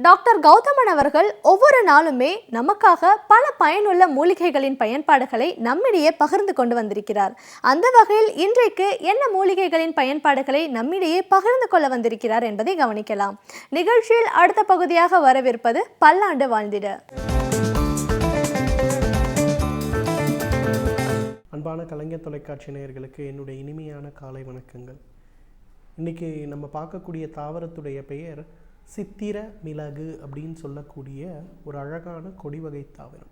Doctor Gowthaman அவர்கள் ஒவ்வொரு நாளுமே நமக்காக பல பயனுள்ள மூலிகைகளின் பயன்பாடுகளை நம்மிடையே பகிர்ந்து கொண்டு வந்திருக்கிறார். அந்த வகையில் இன்றைக்கு என்ன மூலிகைகளின் பயன்பாடுகளை நம்மிடையே பகிர்ந்து கொள்ள வந்திருக்கிறார் என்பதை கவனிக்கலாம். நிகழ்ச்சியில் அடுத்த பகுதியாக வரவிருப்பது பல்லாண்டு வாழ்ந்திட. அன்பான கலைஞர் தொலைக்காட்சி நேயர்களுக்கு என்னுடைய இனிமையான காலை வணக்கங்கள். இன்றைக்கி நம்ம பார்க்கக்கூடிய தாவரத்துடைய பெயர் சித்திர மிளகு அப்படின்னு சொல்லக்கூடிய ஒரு அழகான கொடி வகை தாவரம்.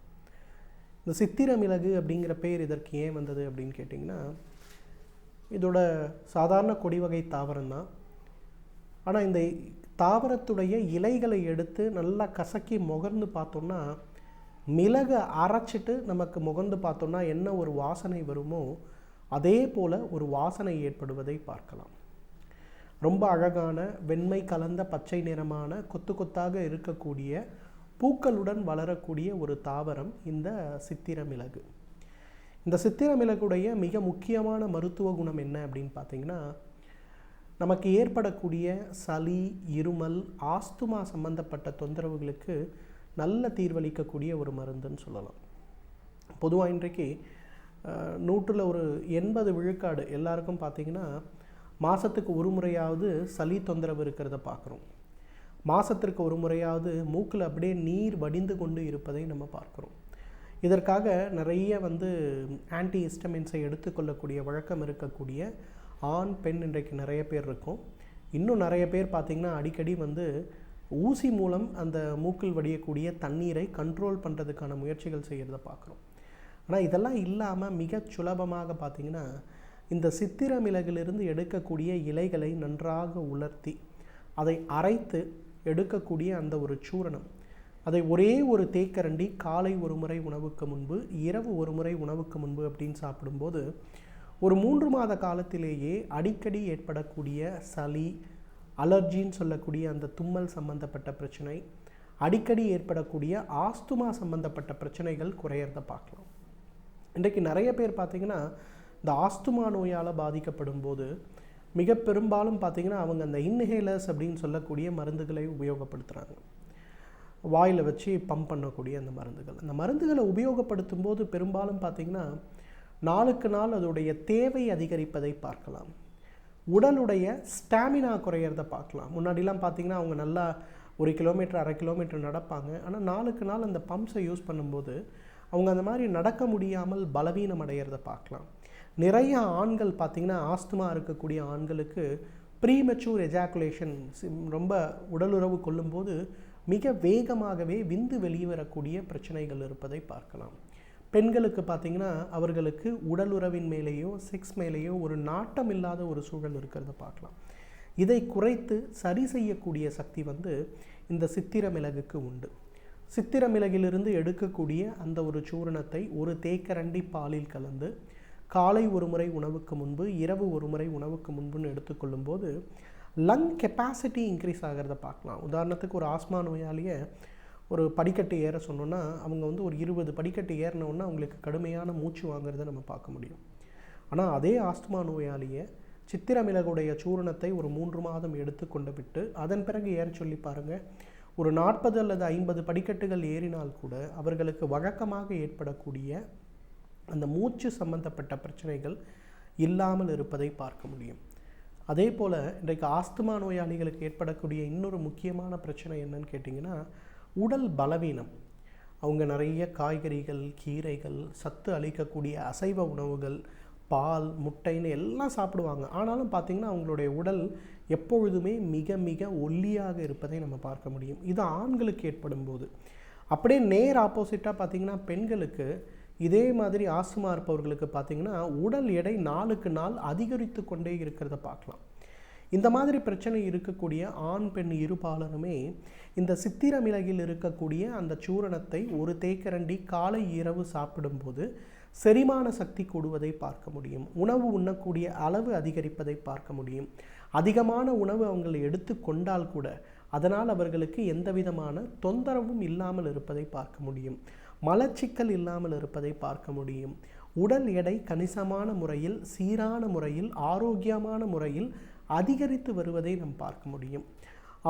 இந்த சித்திர மிளகு அப்படிங்கிற பெயர் இதற்கு ஏன் வந்தது அப்படின்னு கேட்டிங்கன்னா, இதோட சாதாரண கொடி வகை தாவரம் தான். ஆனால் இந்த தாவரத்துடைய இலைகளை எடுத்து நல்லா கசக்கி முகர்ந்து பார்த்தோம்னா, மிளகை அரைச்சிட்டு நமக்கு முகர்ந்து பார்த்தோம்னா என்ன ஒரு வாசனை வருமோ அதே போல் ஒரு வாசனை ஏற்படுவதை பார்க்கலாம். ரொம்ப அழகான வெண்மை கலந்த பச்சை நிறமான கொத்து கொத்தாக இருக்கக்கூடிய பூக்களுடன் வளரக்கூடிய ஒரு தாவரம் இந்த சித்திர மிளகு. இந்த சித்திர மிளகுடைய மிக முக்கியமான மருத்துவ குணம் என்ன அப்படின்னு பார்த்தீங்கன்னா, நமக்கு ஏற்படக்கூடிய சளி, இருமல், ஆஸ்துமா சம்பந்தப்பட்ட தொந்தரவுகளுக்கு நல்ல தீர்வளிக்கக்கூடிய ஒரு மருந்துன்னு சொல்லலாம். பொதுவாக இன்றைக்கு 100ல் ஒரு 80 விழுக்காடு எல்லாருக்கும் பார்த்திங்கன்னா மாதத்துக்கு ஒரு முறையாவது சளி தொந்தரவு இருக்கிறத பார்க்குறோம். மாதத்திற்கு ஒரு முறையாவது மூக்கில் அப்படியே நீர் வடிந்து கொண்டு இருப்பதை நம்ம பார்க்குறோம். இதற்காக நிறைய ஆன்டி ஹிஸ்டமின்ஸை எடுத்துக்கொள்ளக்கூடிய வழக்கம் இருக்கக்கூடிய ஆண் பெண் இன்றைக்கு நிறைய பேர் இருக்கும். இன்னும் நிறைய பேர் பார்த்திங்கன்னா அடிக்கடி ஊசி மூலம் அந்த மூக்கில் வடியக்கூடிய தண்ணீரை கண்ட்ரோல் பண்ணுறதுக்கான முயற்சிகள் செய்கிறத பார்க்குறோம். ஆனால் இதெல்லாம் இல்லாமல் மிக சுலபமாக பார்த்திங்கன்னா இந்த சித்திர மிளகிலிருந்து எடுக்கக்கூடிய இலைகளை நன்றாக உலர்த்தி அதை அரைத்து எடுக்கக்கூடிய அந்த ஒரு சூரணம், அதை ஒரே ஒரு தேக்கரண்டி காலை ஒரு முறை உணவுக்கு முன்பு, இரவு ஒரு முறை உணவுக்கு முன்பு அப்படின்னு சாப்பிடும்போது ஒரு 3 மாத காலத்திலேயே அடிக்கடி ஏற்படக்கூடிய சளி, அலர்ஜின்னு சொல்லக்கூடிய அந்த தும்மல் சம்பந்தப்பட்ட பிரச்சனை, அடிக்கடி ஏற்படக்கூடிய ஆஸ்துமா சம்பந்தப்பட்ட பிரச்சனைகள் குறையறத பார்க்கலாம். இன்றைக்கு நிறைய பேர் பார்த்திங்கன்னா இந்த ஆஸ்துமா நோயால் பாதிக்கப்படும் போது மிக பெரும்பாலும் பார்த்திங்கன்னா அவங்க அந்த இன்ஹேலர்ஸ் அப்படின்னு சொல்லக்கூடிய மருந்துகளை உபயோகப்படுத்துகிறாங்க. வாயில் வச்சு பம்ப் பண்ணக்கூடிய அந்த மருந்துகளை உபயோகப்படுத்தும் போது பெரும்பாலும் பார்த்திங்கன்னா நாளுக்கு நாள் அதோடைய தேவை அதிகரிப்பதை பார்க்கலாம். உடலுடைய ஸ்டாமினா குறையிறத பார்க்கலாம். முன்னாடிலாம் பார்த்திங்கன்னா அவங்க நல்லா 1 கிலோமீட்டர் 1/2 கிலோமீட்டர் நடப்பாங்க. ஆனால் நாளுக்கு நாள் அந்த பம்ப்ஸை யூஸ் பண்ணும்போது அவங்க அந்த மாதிரி நடக்க முடியாமல் பலவீனம் அடைகிறத பார்க்கலாம். நிறைய ஆண்கள் பார்த்திங்கன்னா ஆஸ்துமா இருக்கக்கூடிய ஆண்களுக்கு ப்ரீமெச்சூர் எஜாக்குலேஷன், ரொம்ப உடலுறவு கொள்ளும்போது மிக வேகமாகவே விந்து வெளிவரக்கூடிய பிரச்சனைகள் இருப்பதை பார்க்கலாம். பெண்களுக்கு பார்த்திங்கன்னா அவர்களுக்கு உடலுறவின் மேலேயோ செக்ஸ் மேலேயோ ஒரு நாட்டம் இல்லாத ஒரு சூழல் இருக்கிறத பார்க்கலாம். இதை குறைத்து சரி செய்யக்கூடிய சக்தி இந்த சித்திர மிளகுக்கு உண்டு. சித்திர மிளகிலிருந்து எடுக்கக்கூடிய அந்த ஒரு சூரணத்தை ஒரு தேக்கரண்டி பாலில் கலந்து காலை ஒரு முறை உணவுக்கு முன்பு, இரவு ஒரு முறை உணவுக்கு முன்புன்னு எடுத்துக்கொள்ளும் போது லங் கெப்பாசிட்டி இன்க்ரீஸ் ஆகிறத பார்க்கலாம். உதாரணத்துக்கு ஒரு ஆஸ்மா நோயாளியை ஒரு படிக்கட்டு ஏற சொன்னோன்னா அவங்க ஒரு 20 படிக்கட்டு ஏறினோன்னா அவங்களுக்கு கடுமையான மூச்சு வாங்குறத நம்ம பார்க்க முடியும். ஆனால் அதே ஆஸ்துமா நோயாளியை சித்திர மிளகுடைய சூரணத்தை ஒரு 3 மாதம் எடுத்துக்கொண்டு விட்டு அதன் பிறகு ஏற சொல்லி பாருங்கள், ஒரு 40 அல்லது 50 படிக்கட்டுகள் ஏறினால் கூட அவர்களுக்கு வழக்கமாக ஏற்படக்கூடிய அந்த மூச்சு சம்பந்தப்பட்ட பிரச்சனைகள் இல்லாமல் இருப்பதை பார்க்க முடியும். அதே போல் இன்றைக்கு ஆஸ்துமா நோயாளிகளுக்கு ஏற்படக்கூடிய இன்னொரு முக்கியமான பிரச்சனை என்னன்னு கேட்டிங்கன்னா உடல் பலவீனம். அவங்க நிறைய காய்கறிகள், கீரைகள், சத்து அளிக்கக்கூடிய அசைவ உணவுகள், பால், முட்டைன்னு எல்லாம் சாப்பிடுவாங்க. ஆனாலும் பார்த்திங்கன்னா அவங்களுடைய உடல் எப்பொழுதுமே மிக மிக ஒல்லியாக இருப்பதை நம்ம பார்க்க முடியும். இது ஆண்களுக்கு ஏற்படும் போது. அப்படியே நேர் ஆப்போசிட்டாக பார்த்திங்கன்னா பெண்களுக்கு இதே மாதிரி ஆஸ்துமா இருப்பவர்களுக்கு பார்த்திங்கன்னா உடல் எடை நாளுக்கு நாள் அதிகரித்து கொண்டே இருக்கிறத பார்க்கலாம். இந்த மாதிரி பிரச்சனை இருக்கக்கூடிய ஆண் பெண் இருபாலருமே இந்த சித்திர மிளகில் இருக்கக்கூடிய அந்த சூரணத்தை ஒரு தேக்கரண்டி காலை இரவு சாப்பிடும்போது செரிமான சக்தி கூடுவதை பார்க்க முடியும், உணவு உண்ணக்கூடிய அளவு அதிகரிப்பதை பார்க்க முடியும். அதிகமான உணவு அவங்களை எடுத்து கொண்டால் கூட அதனால் அவர்களுக்கு எந்த விதமான தொந்தரவும் இல்லாமல் இருப்பதை பார்க்க முடியும், மலச்சிக்கல் இல்லாமல் இருப்பதை பார்க்க முடியும். உடல் எடை கணிசமான முறையில், சீரான முறையில், ஆரோக்கியமான முறையில் அதிகரித்து வருவதை நாம் பார்க்க முடியும்.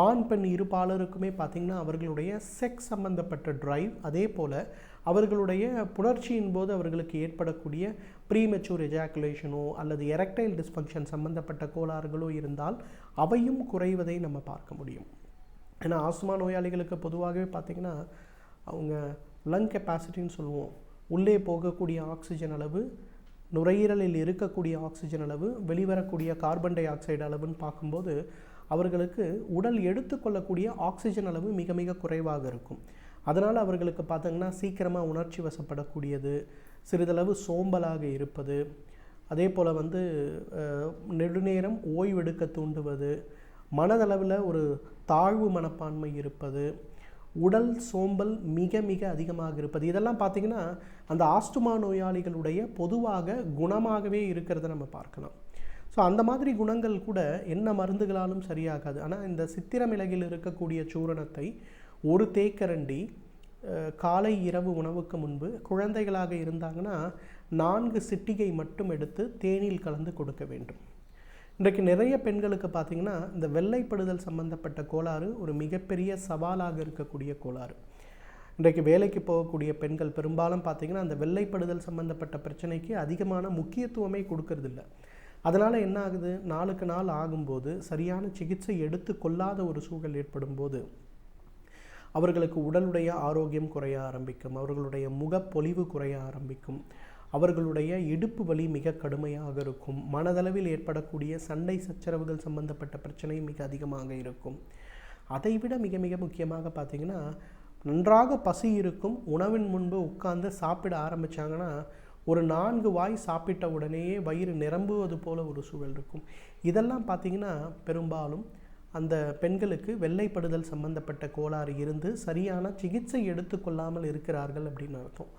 ஆண் பெண் இருபாலருக்குமே பார்த்திங்கன்னா அவர்களுடைய செக்ஸ் சம்பந்தப்பட்ட டிரைவ், அதே போல் அவர்களுடைய புணர்ச்சியின் போது அவர்களுக்கு ஏற்படக்கூடிய ப்ரீமெச்சூர் எஜாக்குலேஷனோ அல்லது எரெக்டைல் டிஸ்ஃபங்க்ஷன் சம்பந்தப்பட்ட கோளாறுகளோ இருந்தால் அவையும் குறைவதை நம்ம பார்க்க முடியும். ஏன்னா ஆஸ்துமா நோயாளிகளுக்கு பொதுவாகவே பார்த்திங்கன்னா அவங்க லங் கெப்பாசிட்டின்னு சொல்லுவோம், உள்ளே போகக்கூடிய ஆக்சிஜன் அளவு, நுரையீரலில் இருக்கக்கூடிய ஆக்சிஜன் அளவு, வெளிவரக்கூடிய கார்பன் டை ஆக்சைடு அளவுன்னு பார்க்கும்போது அவர்களுக்கு உடல் எடுத்துக்கொள்ளக்கூடிய ஆக்சிஜன் அளவு மிக மிக குறைவாக இருக்கும். அதனால் அவர்களுக்கு பார்த்திங்கன்னா சீக்கிரமாக உணர்ச்சி வசப்படக்கூடியது, சிறிதளவு சோம்பலாக இருப்பது, அதே போல் நெடுநேரம் ஓய்வெடுக்க தூண்டுவது, மனதளவில் ஒரு தாழ்வு மனப்பான்மை இருப்பது, உடல் சோம்பல் மிக மிக அதிகமாக இருப்பது, இதெல்லாம் பார்த்திங்கன்னா அந்த ஆஸ்துமா நோயாளிகளுடைய பொதுவாக குணமாகவே இருக்கிறத நம்ம பார்க்கலாம். ஸோ அந்த மாதிரி குணங்கள் கூட என்ன மருந்துகளாலும் சரியாகாது. ஆனால் இந்த சித்திரமிளகில் இருக்கக்கூடிய சூரணத்தை ஒரு தேக்கரண்டி காலை இரவு உணவுக்கு முன்பு குழந்தைகளாக இருந்தாங்கன்னா 4 சிட்டிகை மட்டும் எடுத்து தேனில் கலந்து கொடுக்க வேண்டும். இன்றைக்கு நிறைய பெண்களுக்கு பார்த்திங்கன்னா இந்த வெள்ளைப்படுதல் சம்பந்தப்பட்ட கோளாறு ஒரு மிகப்பெரிய சவாலாக இருக்கக்கூடிய கோளாறு. இன்றைக்கு வேலைக்கு போகக்கூடிய பெண்கள் பெரும்பாலும் பார்த்திங்கன்னா அந்த வெள்ளைப்படுதல் சம்பந்தப்பட்ட பிரச்சனைக்கு அதிகமான முக்கியத்துவமே கொடுக்கறதில்ல. அதனால் என்ன ஆகுது, நாளுக்கு நாள் ஆகும்போது சரியான சிகிச்சை எடுத்து கொள்ளாத ஒரு சூழல் ஏற்படும் போது அவர்களுக்கு உடலுடைய ஆரோக்கியம் குறைய ஆரம்பிக்கும், அவர்களுடைய முகப்பொலிவு குறைய ஆரம்பிக்கும், அவர்களுடைய இடுப்பு வலி மிக கடுமையாக இருக்கும், மனதளவில் ஏற்படக்கூடிய சண்டை சச்சரவுகள் சம்பந்தப்பட்ட பிரச்சனை மிக அதிகமாக இருக்கும். அதைவிட மிக மிக முக்கியமாக பார்த்திங்கன்னா நன்றாக பசி இருக்கும், உணவின் முன்பு உட்கார்ந்து சாப்பிட ஆரம்பித்தாங்கன்னா ஒரு 4 வாய் சாப்பிட்ட உடனேயே வயிறு நிரம்புவது போல ஒரு சூழல் இருக்கும். இதெல்லாம் பார்த்திங்கன்னா பெரும்பாலும் அந்த பெண்களுக்கு வெள்ளைப்படுதல் சம்பந்தப்பட்ட கோளாறு இருந்து சரியான சிகிச்சை எடுத்துக்கொள்ளாமல் இருக்கிறார்கள் அப்படின்னு அர்த்தம்.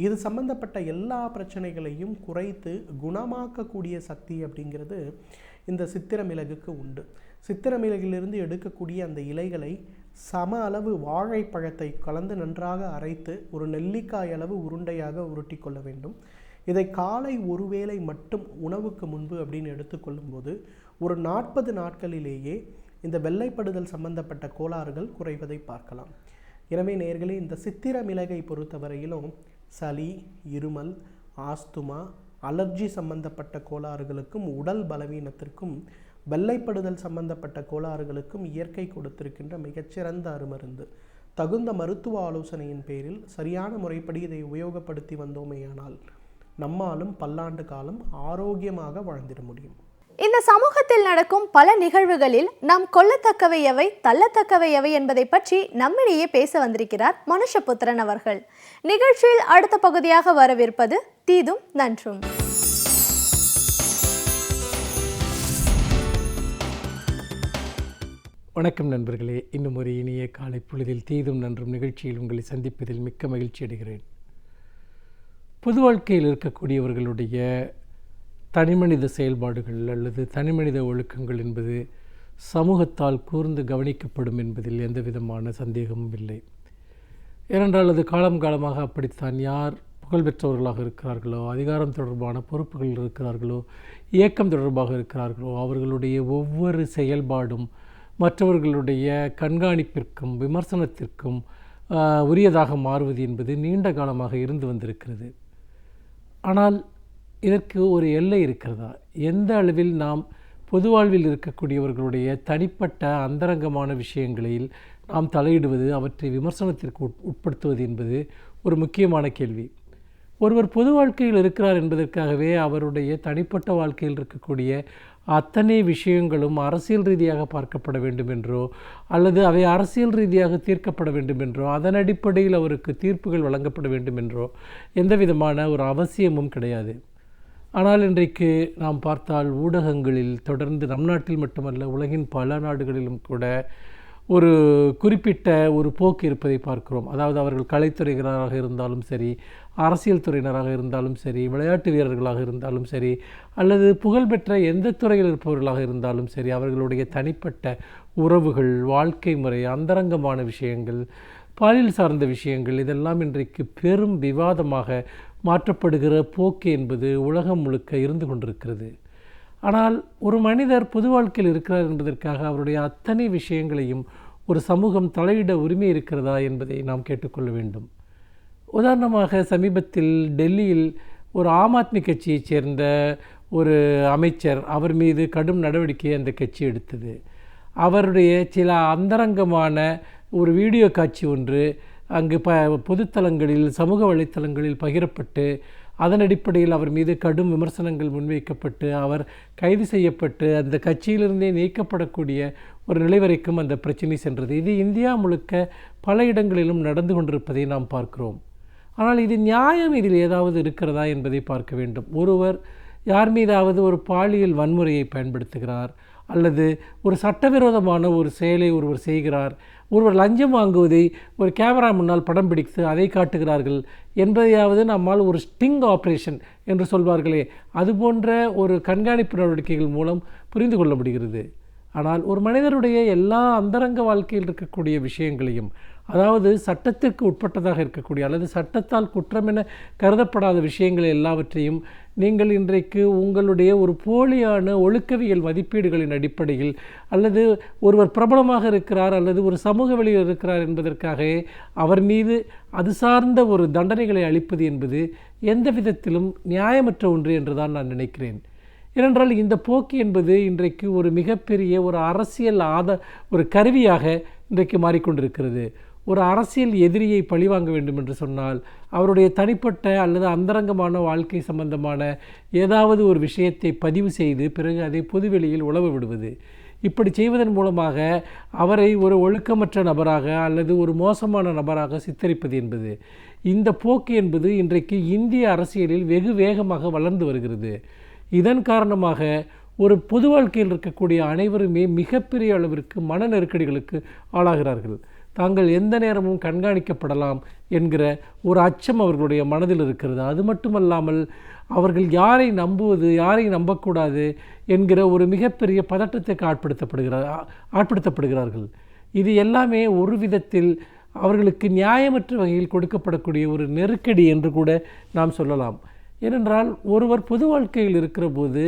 இது சம்பந்தப்பட்ட எல்லா பிரச்சனைகளையும் குறைத்து குணமாக்கக்கூடிய சக்தி அப்படிங்கிறது இந்த சித்திரமிளகுக்கு உண்டு. சித்திரமிளகிலிருந்து எடுக்கக்கூடிய அந்த இலைகளை சம அளவு வாழைப்பழத்தை கலந்து நன்றாக அரைத்து ஒரு நெல்லிக்காய் அளவு உருண்டையாக உருட்டி கொள்ள வேண்டும். இதை காலை ஒருவேளை மட்டும் உணவுக்கு முன்பு அப்படின்னு எடுத்துக்கொள்ளும்போது ஒரு 40 நாட்களிலேயே இந்த வெள்ளைப்படுதல் சம்பந்தப்பட்ட கோளாறுகள் குறைவதை பார்க்கலாம். எனவே நேயர்களே, இந்த சித்திரமிளகை பொறுத்தவரையிலும் சளி, இருமல், ஆஸ்துமா, அலர்ஜி சம்பந்தப்பட்ட கோளாறுகளுக்கும் உடல் பலவீனத்திற்கும் வெள்ளைப்படுதல் சம்பந்தப்பட்ட கோளாறுகளுக்கும் இயற்கை கொடுத்திருக்கின்ற மிகச்சிறந்த அருமருந்து. தகுந்த மருத்துவ ஆலோசனையின் பேரில் சரியான முறைப்படி இதை உபயோகப்படுத்தி வந்தோமேயானால் நம்மாலும் பல்லாண்டு காலம் ஆரோக்கியமாக வாழ்ந்திட முடியும். இந்த சமூகத்தில் நடக்கும் பல நிகழ்வுகளில் நாம் கொள்ளத்தக்கவை எவை, தள்ளத்தக்கவை எவை என்பதை பற்றி நம்மிடையே பேச வந்திருக்கிறார் மனுஷபுத்திரன் அவர்கள். நிகழ்ச்சியில் அடுத்த பகுதியாக வரவிருப்பது தீதும் நன்றும். வணக்கம் நண்பர்களே, இன்னும் ஒரு இனிய காலை பொழுதில் தீதும் நன்றும் நிகழ்ச்சியில் உங்களை சந்திப்பதில் மிக்க மகிழ்ச்சி அடைகிறேன். பொது வாழ்க்கையில் இருக்கக்கூடியவர்களுடைய தனிமனித செயல்பாடுகள் அல்லது தனிமனித ஒழுக்கங்கள் என்பது சமூகத்தால் கூர்ந்து கவனிக்கப்படும் என்பதில் எந்த விதமான சந்தேகமும் இல்லை. ஏனென்றால் அது காலம் காலமாக அப்படித்தான். யார் புகழ்பெற்றவர்களாக இருக்கிறார்களோ, அதிகாரம் தொடர்பான பொறுப்புகள் இருக்கிறார்களோ, இயக்கம் தொடர்பாக இருக்கிறார்களோ, அவர்களுடைய ஒவ்வொரு செயல்பாடும் மற்றவர்களுடைய கண்காணிப்பிற்கும் விமர்சனத்திற்கும் உரியதாக மாறுவது என்பது நீண்ட காலமாக இருந்து வந்திருக்கிறது. ஆனால் இதற்கு ஒரு எல்லை இருக்கிறதா? எந்த அளவில் நாம் பொது வாழ்வில் இருக்கக்கூடியவர்களுடைய தனிப்பட்ட அந்தரங்கமான விஷயங்களில் நாம் தலையிடுவது, அவற்றை விமர்சனத்திற்கு உட்படுத்துவது என்பது ஒரு முக்கியமான கேள்வி. ஒருவர் பொது வாழ்க்கையில் இருக்கிறார் என்பதற்காகவே அவருடைய தனிப்பட்ட வாழ்க்கையில் இருக்கக்கூடிய அத்தனை விஷயங்களும் அரசியல் ரீதியாக பார்க்கப்பட வேண்டும் என்றோ அல்லது அவை அரசியல் ரீதியாக தீர்க்கப்பட வேண்டும் என்றோ அதன் அடிப்படையில் அவருக்கு தீர்ப்புகள் வழங்கப்பட வேண்டும் என்றோ எந்த விதமான ஒரு அவசியமும் கிடையாது. ஆனால் இன்றைக்கு நாம் பார்த்தால் ஊடகங்களில் தொடர்ந்து நம் நாட்டில் மட்டுமல்ல உலகின் பல நாடுகளிலும் கூட ஒரு குறிப்பிட்ட ஒரு போக்கு இருப்பதை பார்க்கிறோம். அதாவது அவர்கள் கலைத்துறையினராக இருந்தாலும் சரி, அரசியல் துறையினராக இருந்தாலும் சரி, விளையாட்டு வீரர்களாக இருந்தாலும் சரி, அல்லது புகழ்பெற்ற எந்த துறையில் இருப்பவர்களாக இருந்தாலும் சரி, அவர்களுடைய தனிப்பட்ட உறவுகள், வாழ்க்கை முறை, அந்தரங்கமான விஷயங்கள், பாலியல் சார்ந்த விஷயங்கள் இதெல்லாம் இன்றைக்கு பெரும் விவாதமாக மாற்றப்படுகிற போக்கு என்பது உலகம் முழுக்க இருந்து கொண்டிருக்கிறது. ஆனால் ஒரு மனிதர் பொது வாழ்க்கையில் இருக்கிறார் என்பதற்காக அவருடைய அத்தனை விஷயங்களையும் ஒரு சமூகம் தலையிட உரிமை இருக்கிறதா என்பதை நாம் கேட்டுக்கொள்ள வேண்டும். உதாரணமாக சமீபத்தில் டெல்லியில் ஒரு ஆம் ஆத்மி கட்சியைச் சேர்ந்த ஒரு அமைச்சர், அவர் மீது கடும் நடவடிக்கையை அந்த கட்சி எடுத்தது. அவருடைய சில அந்தரங்கமான ஒரு வீடியோ காட்சி ஒன்று அங்கு பொதுத்தலங்களில், சமூக வலைத்தளங்களில் பகிரப்பட்டு, அதன் அடிப்படையில் அவர் மீது கடும் விமர்சனங்கள் முன்வைக்கப்பட்டு அவர் கைது செய்யப்பட்டு அந்த கட்சியிலிருந்தே நீக்கப்படக்கூடிய ஒரு நிலை வரைக்கும் அந்த பிரச்சனை சென்றது. இது இந்தியா முழுக்க பல இடங்களிலும் நடந்து கொண்டிருப்பதை நாம் பார்க்கிறோம். ஆனால் இது நியாயம் இதில் ஏதாவது இருக்கிறதா என்பதை பார்க்க வேண்டும். ஒருவர் யார் மீதாவது ஒரு பாலியல் வன்முறையை பயன்படுத்துகிறார், அல்லது ஒரு சட்டவிரோதமான ஒரு செயலை ஒருவர் செய்கிறார், ஒருவர் லஞ்சம் வாங்குவதை ஒரு கேமரா முன்னால் படம் பிடித்து அதை காட்டுகிறார்கள் என்பதையாவது நம்மால் ஒரு ஸ்டிங் ஆப்ரேஷன் என்று சொல்வார்களே, அதுபோன்ற ஒரு கண்காணிப்பு நடவடிக்கைகள் மூலம் புரிந்து கொள்ள முடிகிறது. ஆனால் ஒரு மனிதருடைய எல்லா அந்தரங்க வாழ்க்கையில் இருக்கக்கூடிய விஷயங்களையும், அதாவது சட்டத்திற்கு உட்பட்டதாக இருக்கக்கூடிய அல்லது சட்டத்தால் குற்றமென கருதப்படாத விஷயங்கள் எல்லாவற்றையும் நீங்கள் இன்றைக்கு உங்களுடைய ஒரு போலியான ஒழுக்கவியல் மதிப்பீடுகளின் அடிப்படையில், அல்லது ஒருவர் பிரபலமாக இருக்கிறார் அல்லது ஒரு சமூக வெளியில் இருக்கிறார் என்பதற்காக அவர் மீது அது சார்ந்த ஒரு தண்டனைகளை அளிப்பது என்பது எந்த விதத்திலும் நியாயமற்ற ஒன்று என்றுதான் நான் நினைக்கிறேன். ஏனென்றால் இந்த போக்கு என்பது இன்றைக்கு ஒரு மிகப்பெரிய ஒரு அரசியல் ஒரு கருவியாக இன்றைக்கு மாறிக்கொண்டிருக்கிறது. ஒரு அரசியல் எதிரியை பழிவாங்க வேண்டும் என்று சொன்னால் அவருடைய தனிப்பட்ட அல்லது அந்தரங்கமான வாழ்க்கை சம்பந்தமான ஏதாவது ஒரு விஷயத்தை பதிவு செய்து பிறகு அதை பொதுவெளியில் உலவ விடுவது. இப்படி செய்வதன் மூலமாக அவரை ஒரு ஒழுக்கமற்ற நபராக அல்லது ஒரு மோசமான நபராக சித்தரிப்பது என்பது, இந்த போக்கு என்பது இன்றைக்கு இந்திய அரசியலில் வெகு வேகமாக வளர்ந்து வருகிறது. இதன் காரணமாக ஒரு பொது வாழ்க்கையில் இருக்கக்கூடிய அனைவருமே மிகப்பெரிய அளவிற்கு மன நெருக்கடிகளுக்கு ஆளாகிறார்கள். தாங்கள் எந்த நேரமும் கண்காணிக்கப்படலாம் என்கிற ஒரு அச்சம் அவர்களுடைய மனதில் இருக்கிறது. அது மட்டுமல்லாமல் அவர்கள் யாரை நம்புவது, யாரை நம்பக்கூடாது என்கிற ஒரு மிகப்பெரிய பதட்டத்துக்கு ஆட்படுத்தப்படுகிறார்கள். இது எல்லாமே ஒரு விதத்தில் அவர்களுக்கு நியாயமற்ற வகையில் கொடுக்கப்படக்கூடிய ஒரு நெருக்கடி என்று கூட நாம் சொல்லலாம். ஏனென்றால் ஒருவர் பொது வாழ்க்கையில் இருக்கிற போது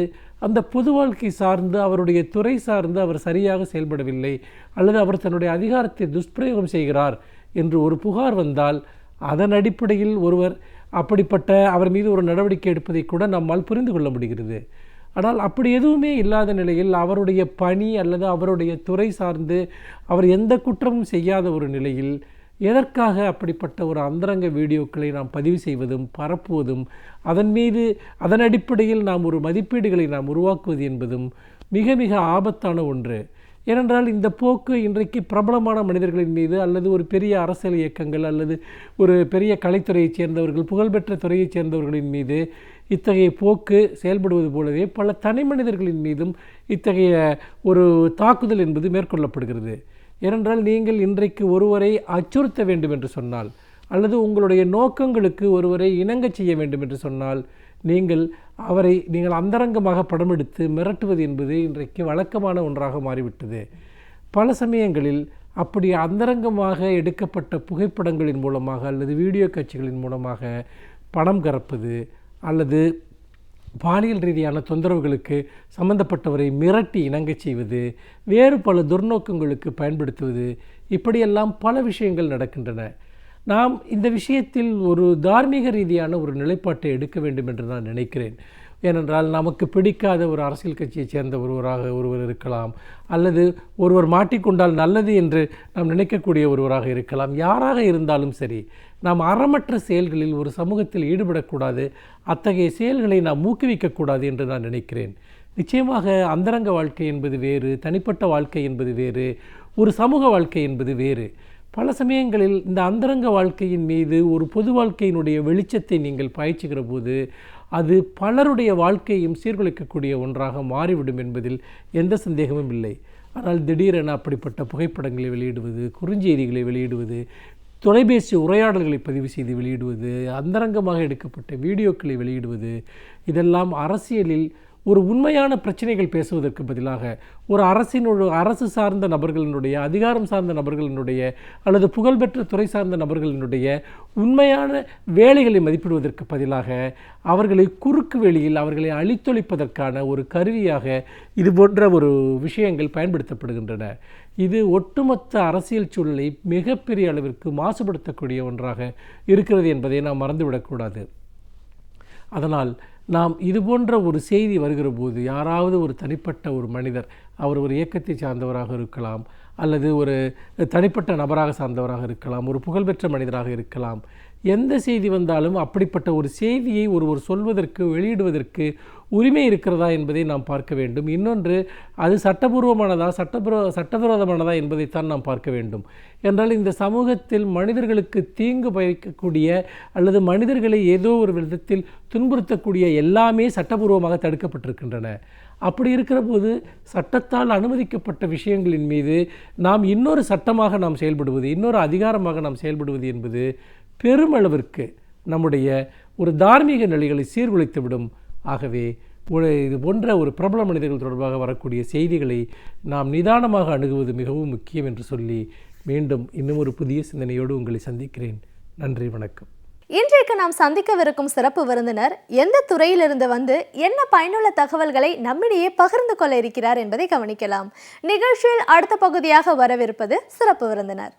அந்த பொது வாழ்க்கை சார்ந்து, அவருடைய துறை சார்ந்து அவர் சரியாக செயல்படவில்லை, அல்லது அவர் தன்னுடைய அதிகாரத்தை துஷ்பிரயோகம் செய்கிறார் என்று ஒரு புகார் வந்தால் அதன் அடிப்படையில் ஒருவர் அப்படிப்பட்ட அவர் மீது ஒரு நடவடிக்கை எடுப்பதை கூட நம்மால் புரிந்து கொள்ள முடிகிறது. ஆனால் அப்படி எதுவுமே இல்லாத நிலையில் அவருடைய பணி அல்லது அவருடைய துறை சார்ந்து அவர் எந்த குற்றமும் செய்யாத ஒரு நிலையில் எதற்காக அப்படிப்பட்ட ஒரு அந்தரங்க வீடியோக்களை நாம் பதிவு செய்வதும் பரப்புவதும், அதன் அடிப்படையில் நாம் ஒரு மதிப்பீடுகளை நாம் உருவாக்குவது என்பதும் மிக மிக ஆபத்தான ஒன்று. ஏனென்றால் இந்த போக்கு இன்றைக்கு பிரபலமான மனிதர்களின் மீது அல்லது ஒரு பெரிய அரசியல் இயக்கங்கள் அல்லது ஒரு பெரிய கலைத்துறையைச் சேர்ந்தவர்கள், புகழ்பெற்ற துறையைச் சேர்ந்தவர்களின் மீது இத்தகைய போக்கு செயல்படுவது போலவே பல தனி மனிதர்களின் மீதும் இத்தகைய ஒரு தாக்குதல் என்பது மேற்கொள்ளப்படுகிறது. ஏனென்றால் நீங்கள் இன்றைக்கு ஒருவரை அச்சுறுத்த வேண்டும் என்று சொன்னால், அல்லது உங்களுடைய நோக்கங்களுக்கு ஒருவரை இணங்க செய்ய வேண்டும் என்று சொன்னால், நீங்கள் அந்தரங்கமாக படம் எடுத்து மிரட்டுவது என்பது இன்றைக்கு வழக்கமான ஒன்றாக மாறிவிட்டது. பல சமயங்களில் அப்படி அந்தரங்கமாக எடுக்கப்பட்ட புகைப்படங்களின் மூலமாக அல்லது வீடியோ காட்சிகளின் மூலமாக பணம் கறப்பது, அல்லது பாலியல் ரீதியான தொந்தரவுகளுக்கு சம்பந்தப்பட்டவரை மிரட்டி இணங்கச் செய்வது, வேறு பல துர்நோக்கங்களுக்கு பயன்படுத்துவது, இப்படியெல்லாம் பல விஷயங்கள் நடக்கின்றன. நாம் இந்த விஷயத்தில் ஒரு தார்மீக ரீதியான ஒரு நிலைப்பாட்டை எடுக்க வேண்டும் என்று நான் நினைக்கிறேன். ஏனென்றால் நமக்கு பிடிக்காத ஒரு அரசியல் கட்சியைச் சேர்ந்த ஒருவர் இருக்கலாம், அல்லது ஒருவர் மாட்டிக்கொண்டால் நல்லது என்று நாம் நினைக்கக்கூடிய ஒருவராக இருக்கலாம். யாராக இருந்தாலும் சரி, நாம் அறமற்ற செயல்களில் ஒரு சமூகத்தில் ஈடுபடக்கூடாது, அத்தகைய செயல்களை நாம் ஊக்குவிக்கக்கூடாது என்று நான் நினைக்கிறேன். நிச்சயமாக அந்தரங்க வாழ்க்கை என்பது வேறு, தனிப்பட்ட வாழ்க்கை என்பது வேறு, ஒரு சமூக வாழ்க்கை என்பது வேறு. பல சமயங்களில் இந்த அந்தரங்க வாழ்க்கையின் மீது ஒரு பொது வாழ்க்கையினுடைய வெளிச்சத்தை நீங்கள் பாய்ச்சுகிற போது அது பலருடைய வாழ்க்கையும் சீர்குலைக்கக்கூடிய ஒன்றாக மாறிவிடும் என்பதில் எந்த சந்தேகமும் இல்லை. ஆனால் திடீரென அப்படிப்பட்ட புகைப்படங்களை வெளியிடுவது, குறுஞ்செய்திகளை வெளியிடுவது, தொலைபேசி உரையாடல்களை பதிவு செய்து வெளியிடுவது, அந்தரங்கமாக எடுக்கப்பட்ட வீடியோக்களை வெளியிடுவது, இதெல்லாம் அரசியலில் ஒரு உண்மையான பிரச்சனைகள் பேசுவதற்கு பதிலாக ஒரு அரசு சார்ந்த நபர்களினுடைய, அதிகாரம் சார்ந்த நபர்களினுடைய அல்லது புகழ்பெற்ற துறை சார்ந்த நபர்களினுடைய உண்மையான வேலைகளை மதிப்பிடுவதற்கு பதிலாக அவர்களை குறுக்கு வெளியில் அவர்களை அழித்தொழிப்பதற்கான ஒரு கருவியாக இது போன்ற ஒரு விஷயங்கள் பயன்படுத்தப்படுகின்றன. இது ஒட்டுமொத்த அரசியல் சூழலை மிகப்பெரிய அளவிற்கு மாசுபடுத்தக்கூடிய ஒன்றாக இருக்கிறது என்பதை நாம் மறந்துவிடக்கூடாது. அதனால் நாம் இது போன்ற ஒரு செய்தி வருகிற போது யாராவது ஒரு தனிப்பட்ட ஒரு மனிதர், அவர் ஒரு இயக்கத்தை சார்ந்தவராக இருக்கலாம், அல்லது ஒரு தனிப்பட்ட நபராக சார்ந்தவராக இருக்கலாம், ஒரு புகழ்பெற்ற மனிதராக இருக்கலாம், எந்த செய்தி வந்தாலும் அப்படிப்பட்ட ஒரு செய்தியை ஒருவர் சொல்வதற்கு, வெளியிடுவதற்கு உரிமை இருக்கிறதா என்பதை நாம் பார்க்க வேண்டும். இன்னொன்று, அது சட்டபூர்வமானதா சட்டவிரோதமானதா என்பதைத்தான் நாம் பார்க்க வேண்டும். என்றால் இந்த சமூகத்தில் மனிதர்களுக்கு தீங்கு பயக்கக்கூடிய அல்லது மனிதர்களை ஏதோ ஒரு விதத்தில் துன்புறுத்தக்கூடிய எல்லாமே சட்டபூர்வமாக தடுக்கப்பட்டிருக்கின்றன. அப்படி இருக்கிற போது சட்டத்தால் அனுமதிக்கப்பட்ட விஷயங்களின் மீது நாம் இன்னொரு சட்டமாக நாம் செயல்படுவது, இன்னொரு அதிகாரமாக நாம் செயல்படுவது என்பது பெருமளவிற்கு நம்முடைய ஒரு தார்மீக நிலைகளை சீர்குலைத்துவிடும். ஆகவே இது போன்ற ஒரு பிரபல மனிதர்கள் தொடர்பாக வரக்கூடிய செய்திகளை நாம் நிதானமாக அணுகுவது மிகவும் முக்கியம் என்று சொல்லி மீண்டும் இன்னும் ஒரு புதிய சிந்தனையோடு உங்களை சந்திக்கிறேன். நன்றி, வணக்கம். இன்றைக்கு நாம் சந்திக்கவிருக்கும் சிறப்பு விருந்தினர் எந்த துறையிலிருந்து வந்து என்ன பயனுள்ள தகவல்களை நம்மிடையே பகிர்ந்து கொள்ள இருக்கிறார் என்பதை கவனிக்கலாம். நிகழ்ச்சியில் அடுத்த பகுதியாக வரவிருப்பது சிறப்பு விருந்தினர்.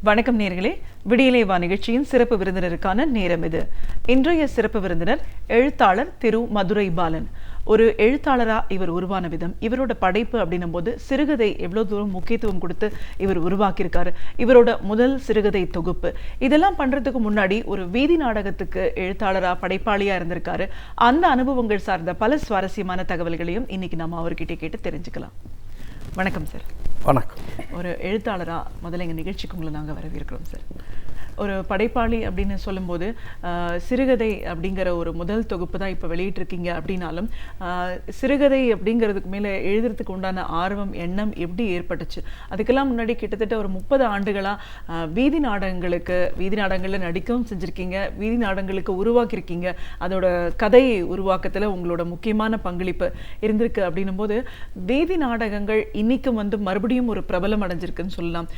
வணக்கம் நேயர்களே, விடியலே வா நிகழ்ச்சியின் சிறப்பு விருந்தினருக்கான நேரம் இது. இன்றைய சிறப்பு விருந்தினர் எழுத்தாளர் திரு மதுரை பாலன். ஒரு எழுத்தாளரா இவர் உருவான விதம், இவரோட படைப்பு அப்படின்னும் போது சிறுகதை எவ்வளவு தூரம் முக்கியத்துவம் கொடுத்து இவர் உருவாக்கியிருக்காரு, இவரோட முதல் சிறுகதை தொகுப்பு, இதெல்லாம் பண்றதுக்கு முன்னாடி ஒரு வீதி நாடகத்துக்கு எழுத்தாளரா படைப்பாளியா இருந்திருக்காரு. அந்த அனுபவங்கள் சார்ந்த பல சுவாரஸ்யமான தகவல்களையும் இன்னைக்கு நம்ம அவர்கிட்ட கேட்டு தெரிஞ்சுக்கலாம். வணக்கம் சார். வணக்கம். ஒரு எழுத்தாளரா முதல்ல எங்கள் நிகழ்ச்சிக்கு உங்களை நாங்கள் வரவேற்கிறோம் சார். ஒரு படைப்பாளி அப்படின்னு சொல்லும்போது சிறுகதை அப்படிங்கிற ஒரு முதல் தொகுப்பு தான் இப்போ வெளியிட்டிருக்கீங்க. அப்படின்னாலும் சிறுகதை அப்படிங்கிறதுக்கு மேலே எழுதுறதுக்கு உண்டான ஆர்வம், எண்ணம் எப்படி ஏற்பட்டுச்சு? அதுக்கெல்லாம் முன்னாடி கிட்டத்தட்ட ஒரு 30 ஆண்டுகளாக வீதி நாடகங்களில் நடிக்கவும் செஞ்சுருக்கீங்க, வீதி நாடகங்களுக்கு உருவாக்கியிருக்கீங்க. அதோட கதை உருவாக்கத்தில் உங்களோட முக்கியமான பங்களிப்பு இருந்திருக்கு. அப்படின்னும் போது வீதி நாடகங்கள் இன்னைக்கும் வந்து மறுபடியும் ஒரு பிரபலம் அடைஞ்சிருக்குன்னு சொல்லலாம்.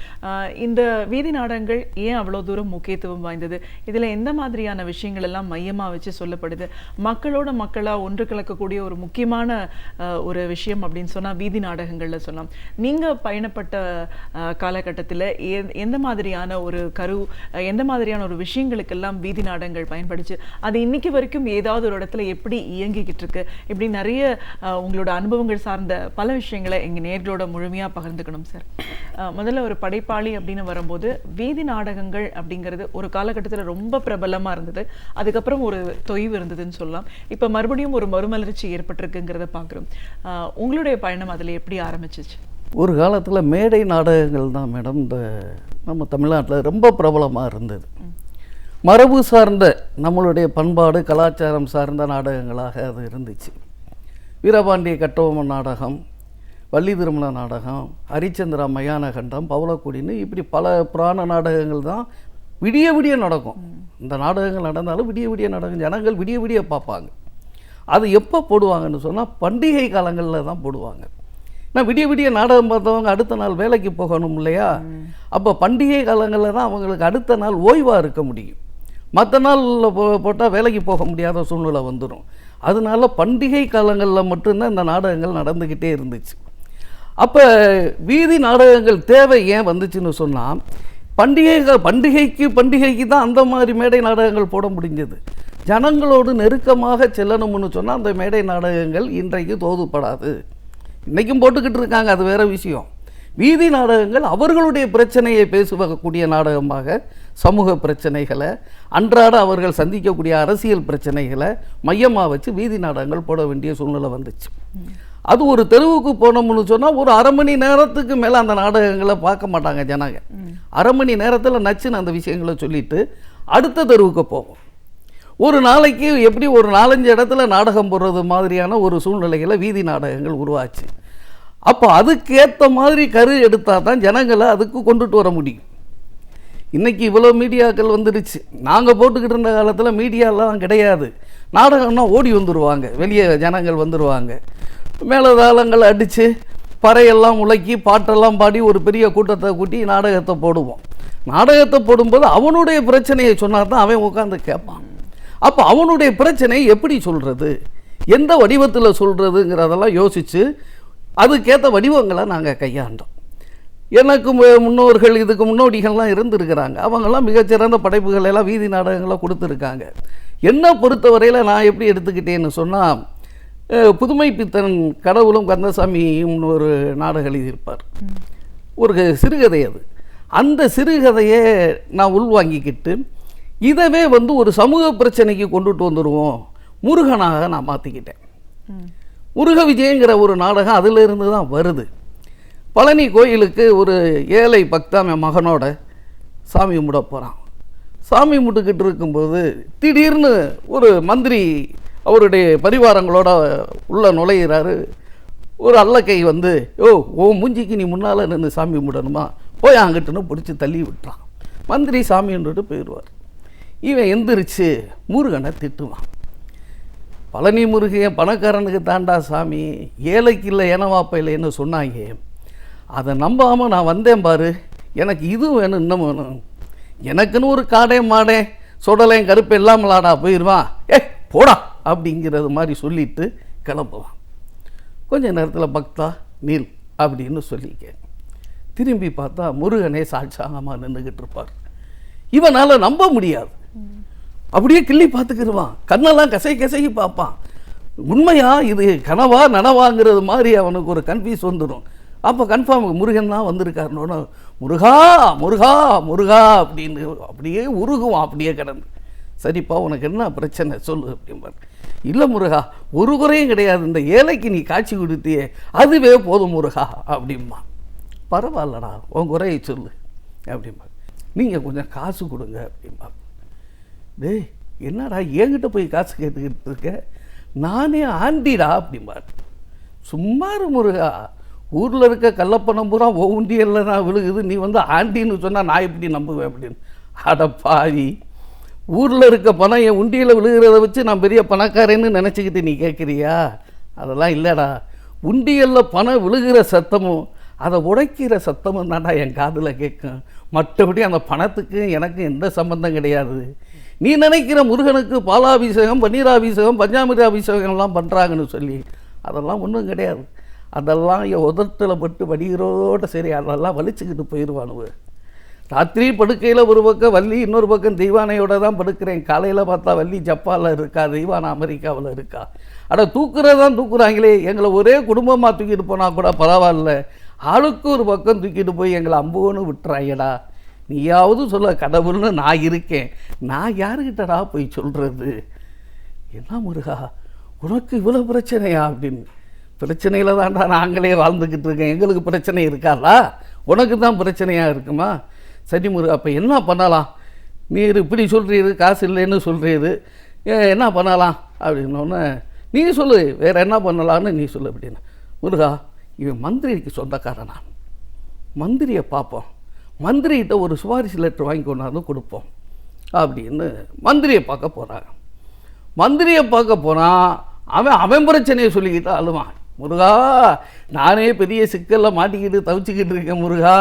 இந்த வீதி நாடகங்கள் ஏன் அவ்வளோ தூரம் முக்கியத்துவம் வாய்ந்தது? இதுல எந்த மாதிரியான விஷயங்கள் எல்லாம் மையமா வச்சு சொல்லப்படுது? மக்களோட மக்களா ஒன்று கலக்கக்கூடிய ஒரு முக்கியமான ஒரு விஷயம் அப்படின்னு சொன்னா வீதி நாடகங்கள்ல சொல்லலாம். நீங்க பயணப்பட்ட காலகட்டத்தில் எந்த மாதிரியான ஒரு எந்த மாதிரியான ஒரு விஷயங்களுக்கெல்லாம் வீதி நாடகங்கள் பயன்படுச்சு? அது இன்னைக்கு வரைக்கும் ஏதாவது ஒரு இடத்துல எப்படி இயங்கிக்கிட்டு இருக்கு? இப்படி நிறைய உங்களோட அனுபவங்கள் சார்ந்த பல விஷயங்களை எங்க நேர்களோட முழுமையா பகிர்ந்துக்கணும் சார். முதல்ல ஒரு படைப்பாளி அப்படின்னு வரும்போது வீதி நாடகங்கள் அப்படிங்கிறது ஒரு காலகட்டத்தில் ரொம்ப பிரபலமா இருந்தது. அதுக்கப்புறம் ஒரு தொய்வு இருந்ததுன்னு சொல்லலாம். இப்ப மறுபடியும் ஒரு மறுமலர்ச்சி ஏற்பட்டிருக்குங்கிறத பார்க்குறோம். உங்களுடைய பயணம் அதுல எப்படி ஆரம்பிச்சிச்சு? ஒரு காலத்தில் மேடை நாடகங்கள் தான் மேடம் இந்த நம்ம தமிழ்நாட்டில் ரொம்ப பிரபலமாக இருந்தது. மரபு சார்ந்த நம்மளுடைய பண்பாடு கலாச்சாரம் சார்ந்த நாடகங்களாக அது இருந்துச்சு. வீரபாண்டிய கட்டபொம்மன் நாடகம், வள்ளி திருமண நாடகம், ஹரிச்சந்திரா மயான கண்டம், பவளக்குடின்னு இப்படி பல புராண நாடகங்கள் தான் விடிய விடிய நடக்கும். இந்த நாடகங்கள் நடந்தாலும் விடிய விடிய நடக்கும், ஜனங்கள் விடிய விடிய பார்ப்பாங்க. அது எப்போ போடுவாங்கன்னு சொன்னால் பண்டிகை காலங்களில் தான் போடுவாங்க. ஏன்னா விடிய விடிய நாடகம் பார்த்தவங்க அடுத்த நாள் வேலைக்கு போகணும் இல்லையா? அப்போ பண்டிகை காலங்களில் தான் அவங்களுக்கு அடுத்த நாள் ஓய்வாக இருக்க முடியும். மற்ற நாளில் போட்டால் வேலைக்கு போக முடியாத சூழ்நிலை வந்துடும். அதனால பண்டிகை காலங்களில் மட்டும்தான் இந்த நாடகங்கள் நடந்துக்கிட்டே இருந்துச்சு. அப்போ வீதி நாடகங்கள் தேவை ஏன் வந்துச்சுன்னு சொன்னால் பண்டிகைக்கு தான் அந்த மாதிரி மேடை நாடகங்கள் போட முடிஞ்சது. ஜனங்களோடு நெருக்கமாக செல்லணும்னு சொன்னால் அந்த மேடை நாடகங்கள் இன்றைக்கு தோதுப்படாது. இன்றைக்கும் போட்டுக்கிட்டு இருக்காங்க, அது வேறு விஷயம். வீதி நாடகங்கள் அவர்களுடைய பிரச்சனையை பேசக்கூடிய நாடகமாக, சமூக பிரச்சனைகளை, அன்றாட அவர்கள் சந்திக்கக்கூடிய அரசியல் பிரச்சனைகளை மையமாக வச்சு வீதி நாடகங்கள் போட வேண்டிய சூழ்நிலை வந்துச்சு. அது ஒரு தெருவுக்கு போனோம்னு சொன்னால் ஒரு அரை மணி நேரத்துக்கு மேலே அந்த நாடகங்களை பார்க்க மாட்டாங்க ஜனங்க. அரை மணி நேரத்தில் நச்சுன்னு அந்த விஷயங்களை சொல்லிட்டு அடுத்த தெருவுக்கு போவோம். ஒரு நாளைக்கு எப்படி ஒரு 4-5 இடத்துல நாடகம் போடுறது மாதிரியான ஒரு சூழ்நிலைகளை வீதி நாடகங்கள் உருவாச்சு. அப்போ அதுக்கேற்ற மாதிரி கரு எடுத்தால் தான் ஜனங்களை அதுக்கு கொண்டுட்டு வர முடியும். இன்றைக்கி இவ்வளோ மீடியாக்கள் வந்துடுச்சு. நாங்கள் போட்டுக்கிட்டு இருந்த காலத்தில் மீடியாலாம் கிடையாது. நாடகம்னா ஓடி வந்துடுவாங்க, வெளியே ஜனங்கள் வந்துடுவாங்க. மேலதாளங்கள் அடித்து பறையெல்லாம் முழக்கி பாட்டெல்லாம் பாடி ஒரு பெரிய கூட்டத்தை கூட்டி நாடகத்தை போடுவோம். நாடகத்தை போடும்போது அவனுடைய பிரச்சனையை சொன்னால் தான் அவன் உட்காந்து கேட்பான். அப்போ அவனுடைய பிரச்சனையை எப்படி சொல்கிறது, எந்த வடிவத்தில் சொல்கிறதுங்கிறதெல்லாம் யோசித்து அதுக்கேற்ற வடிவங்களை நாங்கள் கையாண்டோம். எனக்கு முன்னோர்கள், இதுக்கு முன்னோடிகள்லாம் இருந்திருக்கிறாங்க. அவங்கெல்லாம் மிகச்சிறந்த படைப்புகள் எல்லாம் வீதி நாடகங்களாக கொடுத்துருக்காங்க. என்னை பொறுத்தவரையில் நான் எப்படி எடுத்துக்கிட்டேன்னு சொன்னால், புதுமை பித்தன் கடவுளும் கந்தசாமியும் ஒரு நாடகம் எழுதியிருப்பார். ஒரு சிறுகதை அது. அந்த சிறுகதையை நான் உள்வாங்கிக்கிட்டு இதவே ஒரு சமூக பிரச்சனைக்கு கொண்டுட்டு வந்துடுவோம், முருகனாக நான் மாற்றிக்கிட்டேன். முருக விஜயங்கிற ஒரு நாடகம் அதிலிருந்து தான் வருது. பழனி கோயிலுக்கு ஒரு ஏழை பக்தன் மகனோட சாமி கும்பிட போகிறான். சாமி கும்பிட்டுக்கிட்டு இருக்கும்போது திடீர்னு ஒரு மந்திரி அவருடைய பரிவாரங்களோட உள்ள நுழையிறாரு. ஒரு அல்லக்கை ஓ மூஞ்சிக்கு நீ முன்னால் நின்று சாமி கும்பிடணுமா, போய் அங்கிட்டுன்னு பிடிச்சி தள்ளி விட்டுறான். மந்திரி சாமின்னுட்டு போயிடுவார். இவன் எந்திரிச்சு முருகனை திட்டுவான். பழனி முருகையன் பணக்காரனுக்கு தாண்டா சாமி, ஏழைக்கு இல்லை ஏனவாப்ப இல்லைன்னு சொன்னாங்க. அதை நம்பாமல் நான் வந்தேன் பாரு, எனக்கு இது வேணும் இன்னும் வேணும், எனக்குன்னு ஒரு காடே மாடே சொடலையும் கருப்பு இல்லாமலாடா போயிடுவான், போடா அப்படிங்கிறது மாதிரி சொல்லிட்டு கிளம்புவான். கொஞ்ச நேரத்தில் பக்தா நீல் அப்படின்னு சொல்லிக்க திரும்பி பார்த்தா முருகனே சாட்சாங்கமாக நின்றுக்கிட்டு இருப்பார். இவனால் நம்ப முடியாது. அப்படியே கிள்ளி பார்த்துக்கிடுவான், கண்ணெல்லாம் கசைக்கு பார்ப்பான். உண்மையா இது கனவா நனவாங்கிறது மாதிரி அவனுக்கு ஒரு கன்ஃபியூஸ் வந்துடும். அப்போ கன்ஃபார்ம் முருகன் தான் வந்திருக்காருன்னு முருகா முருகா முருகா அப்படின்னு அப்படியே உருகுவான். அப்படியே கிடந்து, சரிப்பா உனக்கு என்ன பிரச்சனை சொல்லு அப்படிம்பார். இல்லை முருகா, ஒரு குறையும் கிடையாது, இந்த ஏழைக்கு நீ காட்சி கொடுத்தியே அதுவே போதும் முருகா அப்படிம்பா. பரவாயில்லடா உன் குறையை சொல்லு அப்படிம்பா. நீங்கள் கொஞ்சம் காசு கொடுங்க அப்படிம்பா. டேய் என்னடா என்கிட்ட போய் காசு கேட்டுக்கிட்டு இருக்க, நானே ஆண்டிடா அப்படிம்பார். சும்மாரு முருகா, ஊரில் இருக்க கள்ளப்பணம் பூரா ஒவ்வொன்றியல்ல நான் விழுகுது, நீ ஆண்டின்னு சொன்னால் நான் எப்படி நம்புவேன் அப்படின்னு. அடப்பாவி, ஊரில் இருக்க பணம் என் உண்டியில் விழுகிறத வச்சு நான் பெரிய பணக்காரன்னு நினச்சிக்கிட்டு நீ கேட்குறியா? அதெல்லாம் இல்லைடா, உண்டியலில் பணம் விழுகிற சத்தமும் அதை உடைக்கிற சத்தமும் தான்டா என் காதில் கேட்கும், மற்றபடி அந்த பணத்துக்கு எனக்கு எந்த சம்பந்தம் கிடையாது. நீ நினைக்கிற முருகனுக்கு பாலாபிஷேகம் பன்னீராபிஷேகம் பஞ்சாமிர அபிஷேகம்லாம் பண்ணுறாங்கன்னு சொல்லி அதெல்லாம் ஒன்றும் கிடையாது. அதெல்லாம் என் உதட்டில் பட்டு வடிகிறோட சரி அதெல்லாம் வலிச்சுக்கிட்டு போயிடுவானுவ. ராத்திரி படுக்கையில் ஒரு பக்கம் வள்ளி, இன்னொரு பக்கம் தெய்வானையோட தான் படுக்கிறேன். காலையில் பார்த்தா வள்ளி ஜப்பாவில் இருக்கா, தெய்வானை அமெரிக்காவில் இருக்கா. தூக்குறதான் தூக்குறாங்களே, எங்களை ஒரே குடும்பமாக தூக்கிட்டு போனால் கூட பரவாயில்ல, ஆளுக்கு ஒரு பக்கம் தூக்கிட்டு போய் எங்களை அம்போன்னு விட்டுறாங்கடா. நீயாவது சொல்ல கடவுள்னு நான் இருக்கேன், நான் யாருக்கிட்டடா போய் சொல்கிறது? என்ன முருகா உனக்கு இவ்வளோ பிரச்சனையா அப்படின்னு. பிரச்சனையில் தான்டா நாங்களே வாழ்ந்துக்கிட்டு இருக்கேன், எங்களுக்கு பிரச்சனை இருக்காதா? உனக்கு தான் பிரச்சனையாக இருக்குமா? சரி முருகா, அப்போ என்ன பண்ணலாம்? நீர் இப்படி சொல்கிறீரு, காசு இல்லைன்னு சொல்கிறீரு, என்ன பண்ணலாம் அப்படின்னோடனே நீ சொல்லு, வேறு என்ன பண்ணலான்னு நீ சொல்லு அப்படின்னு. முருகா, இவன் மந்திரிக்கு சொந்தக்காரனா, மந்திரியை பார்ப்போம், மந்திரிகிட்ட ஒரு சிபாரிசு லெட்டர் வாங்கி கொண்டாந்து கொடுப்போம் அப்படின்னு மந்திரியை பார்க்க போகிறாங்க. மந்திரியை பார்க்க போனால் அவன் பிரச்சனையை சொல்லிக்கிட்டு அழுவான். முருகா, நானே பெரிய சிக்கலில் மாட்டிக்கிட்டு தவிச்சிக்கிட்டு இருக்கேன் முருகா,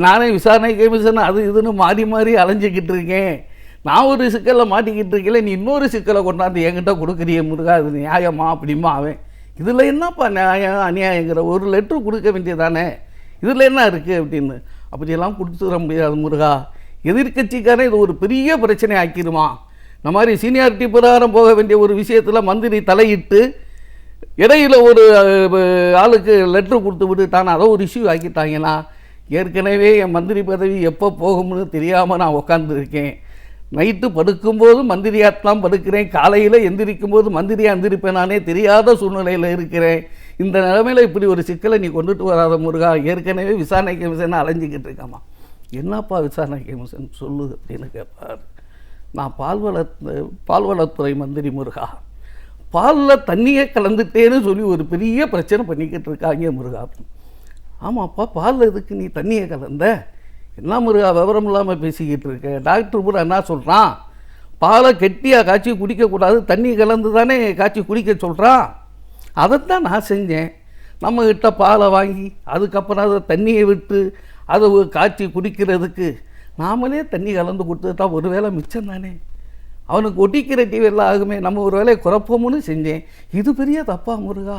நானே விசாரணை கமிஷன் அது இதுன்னு மாறி மாறி அலைஞ்சிக்கிட்டு இருக்கேன், நான் ஒரு சிக்கலில் மாட்டிக்கிட்டு இருக்கல, நீ இன்னொரு சிக்கலை கொண்டாந்து என்கிட்ட கொடுக்குறிய முருகா, இது நியாயமா அப்படிமா? அவன் இதில் என்னப்பா நியாயம் அநியாயங்கிற, ஒரு லெட்ரு கொடுக்க வேண்டியதானே, இதில் என்ன இருக்குது அப்படின்னு. அப்படியெல்லாம் கொடுத்துட முடியாது முருகா, எதிர்கட்சிக்காரன் இது ஒரு பெரிய பிரச்சனை ஆக்கிடுமா. இந்த மாதிரி சீனியாரிட்டி பிரகாரம் போக வேண்டிய ஒரு விஷயத்தில் மந்திரி தலையிட்டு இடையில் ஒரு ஆளுக்கு லெட்ரு கொடுத்து விட்டுட்டான், அதை ஒரு இஷ்யூ ஆக்கிட்டாங்கன்னா, ஏற்கனவே என் மந்திரி பதவி எப்போ போகும்னு தெரியாமல் நான் உட்காந்துருக்கேன். நைட்டு படுக்கும்போது மந்திரியாத்தான் படுக்கிறேன், காலையில் எந்திரிக்கும் போது மந்திரியாக எந்திரிப்பேன், நானே தெரியாத சூழ்நிலையில் இருக்கிறேன். இந்த நிலைமையில் இப்படி ஒரு சிக்கலை நீ கொண்டுட்டு வராத முருகா, ஏற்கனவே விசாரணை கமிஷன் அலைஞ்சிக்கிட்டு இருக்காமா. என்னப்பா விசாரணை கமிஷன் சொல்லு அப்படின்னு கேட்பார். நான் பால்வளத்துறை மந்திரி முருகா, பாலில் தண்ணியே கலந்துட்டேன்னு சொல்லி ஒரு பெரிய பிரச்சனை பண்ணிக்கிட்டு இருக்காங்க முருகா. ஆமாப்பா, பாலில் எதுக்கு நீ தண்ணியை கலந்த? என்ன முருகா விவரம் இல்லாமல் பேசிக்கிட்டு இருக்க? டாக்டர் கூட என்ன சொல்கிறான், பாலை கெட்டியாக காய்ச்சி குடிக்கக்கூடாது, தண்ணி கலந்து தானே காய்ச்சி குடிக்க சொல்கிறான். அதைத்தான் நான் செஞ்சேன். நம்மக்கிட்ட பாலை வாங்கி அதுக்கப்புறம் அதை தண்ணியை விட்டு அதை காய்ச்சி குடிக்கிறதுக்கு நாமளே தண்ணி கலந்து கொடுத்துட்டா ஒரு வேளை மிச்சம் தானே, அவனுக்கு ஒட்டிக்கிற டிவியெல்லாம் ஆகுமே, நம்ம ஒரு வேலையை குறைப்போம்னு செஞ்சேன். இது பெரிய தப்பா முருகா?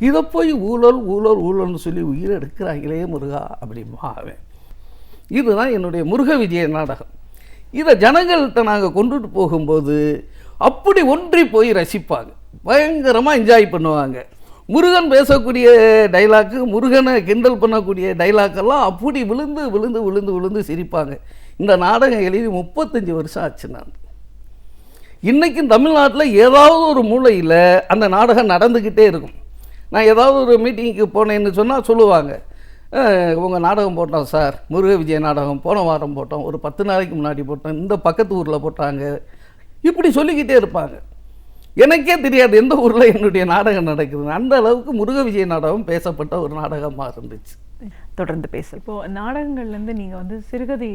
இதை போய் ஊழல் ஊழல் ஊழல்னு சொல்லி உயிரை எடுக்கிறாங்களே முருகா அப்படிமா அவன். இதுதான் என்னுடைய முருக விஜய நாடகம். இதை ஜனங்கள்கிட்ட நாங்கள் கொண்டுட்டு போகும்போது அப்படி ஒன்றி போய் ரசிப்பாங்க, பயங்கரமாக என்ஜாய் பண்ணுவாங்க. முருகன் பேசக்கூடிய டைலாக்கு, முருகனை கிண்டல் பண்ணக்கூடிய டைலாக்கெல்லாம் அப்படி விழுந்து விழுந்து விழுந்து விழுந்து சிரிப்பாங்க. இந்த நாடகம் எழுதி 35 வருஷம் ஆச்சு. நான் இன்றைக்கும் தமிழ்நாட்டில் ஏதாவது ஒரு மூலையில் அந்த நாடகம் நடந்துக்கிட்டே இருக்கும். நான் ஏதாவது ஒரு மீட்டிங்க்கு போனேன்னு சொன்னால் சொல்லுவாங்க, உங்கள் நாடகம் போட்டோம் சார், முருக விஜய நாடகம் போன வாரம் போட்டோம், ஒரு 10 நாளைக்கு முன்னாடி போட்டோம், இந்த பக்கத்து ஊரில் போட்டாங்க, இப்படி சொல்லிக்கிட்டே இருப்பாங்க. எனக்கே தெரியாது எந்த ஊரில் என்னுடைய நாடகம் நடக்குது. அந்த அளவுக்கு முருக விஜய நாடகம் பேசப்பட்ட ஒரு நாடகமாக இருந்துச்சு. தொடர்ந்து பேச. இப்போது நாடகங்கள்லேருந்து நீங்கள் வந்து சிறுகதை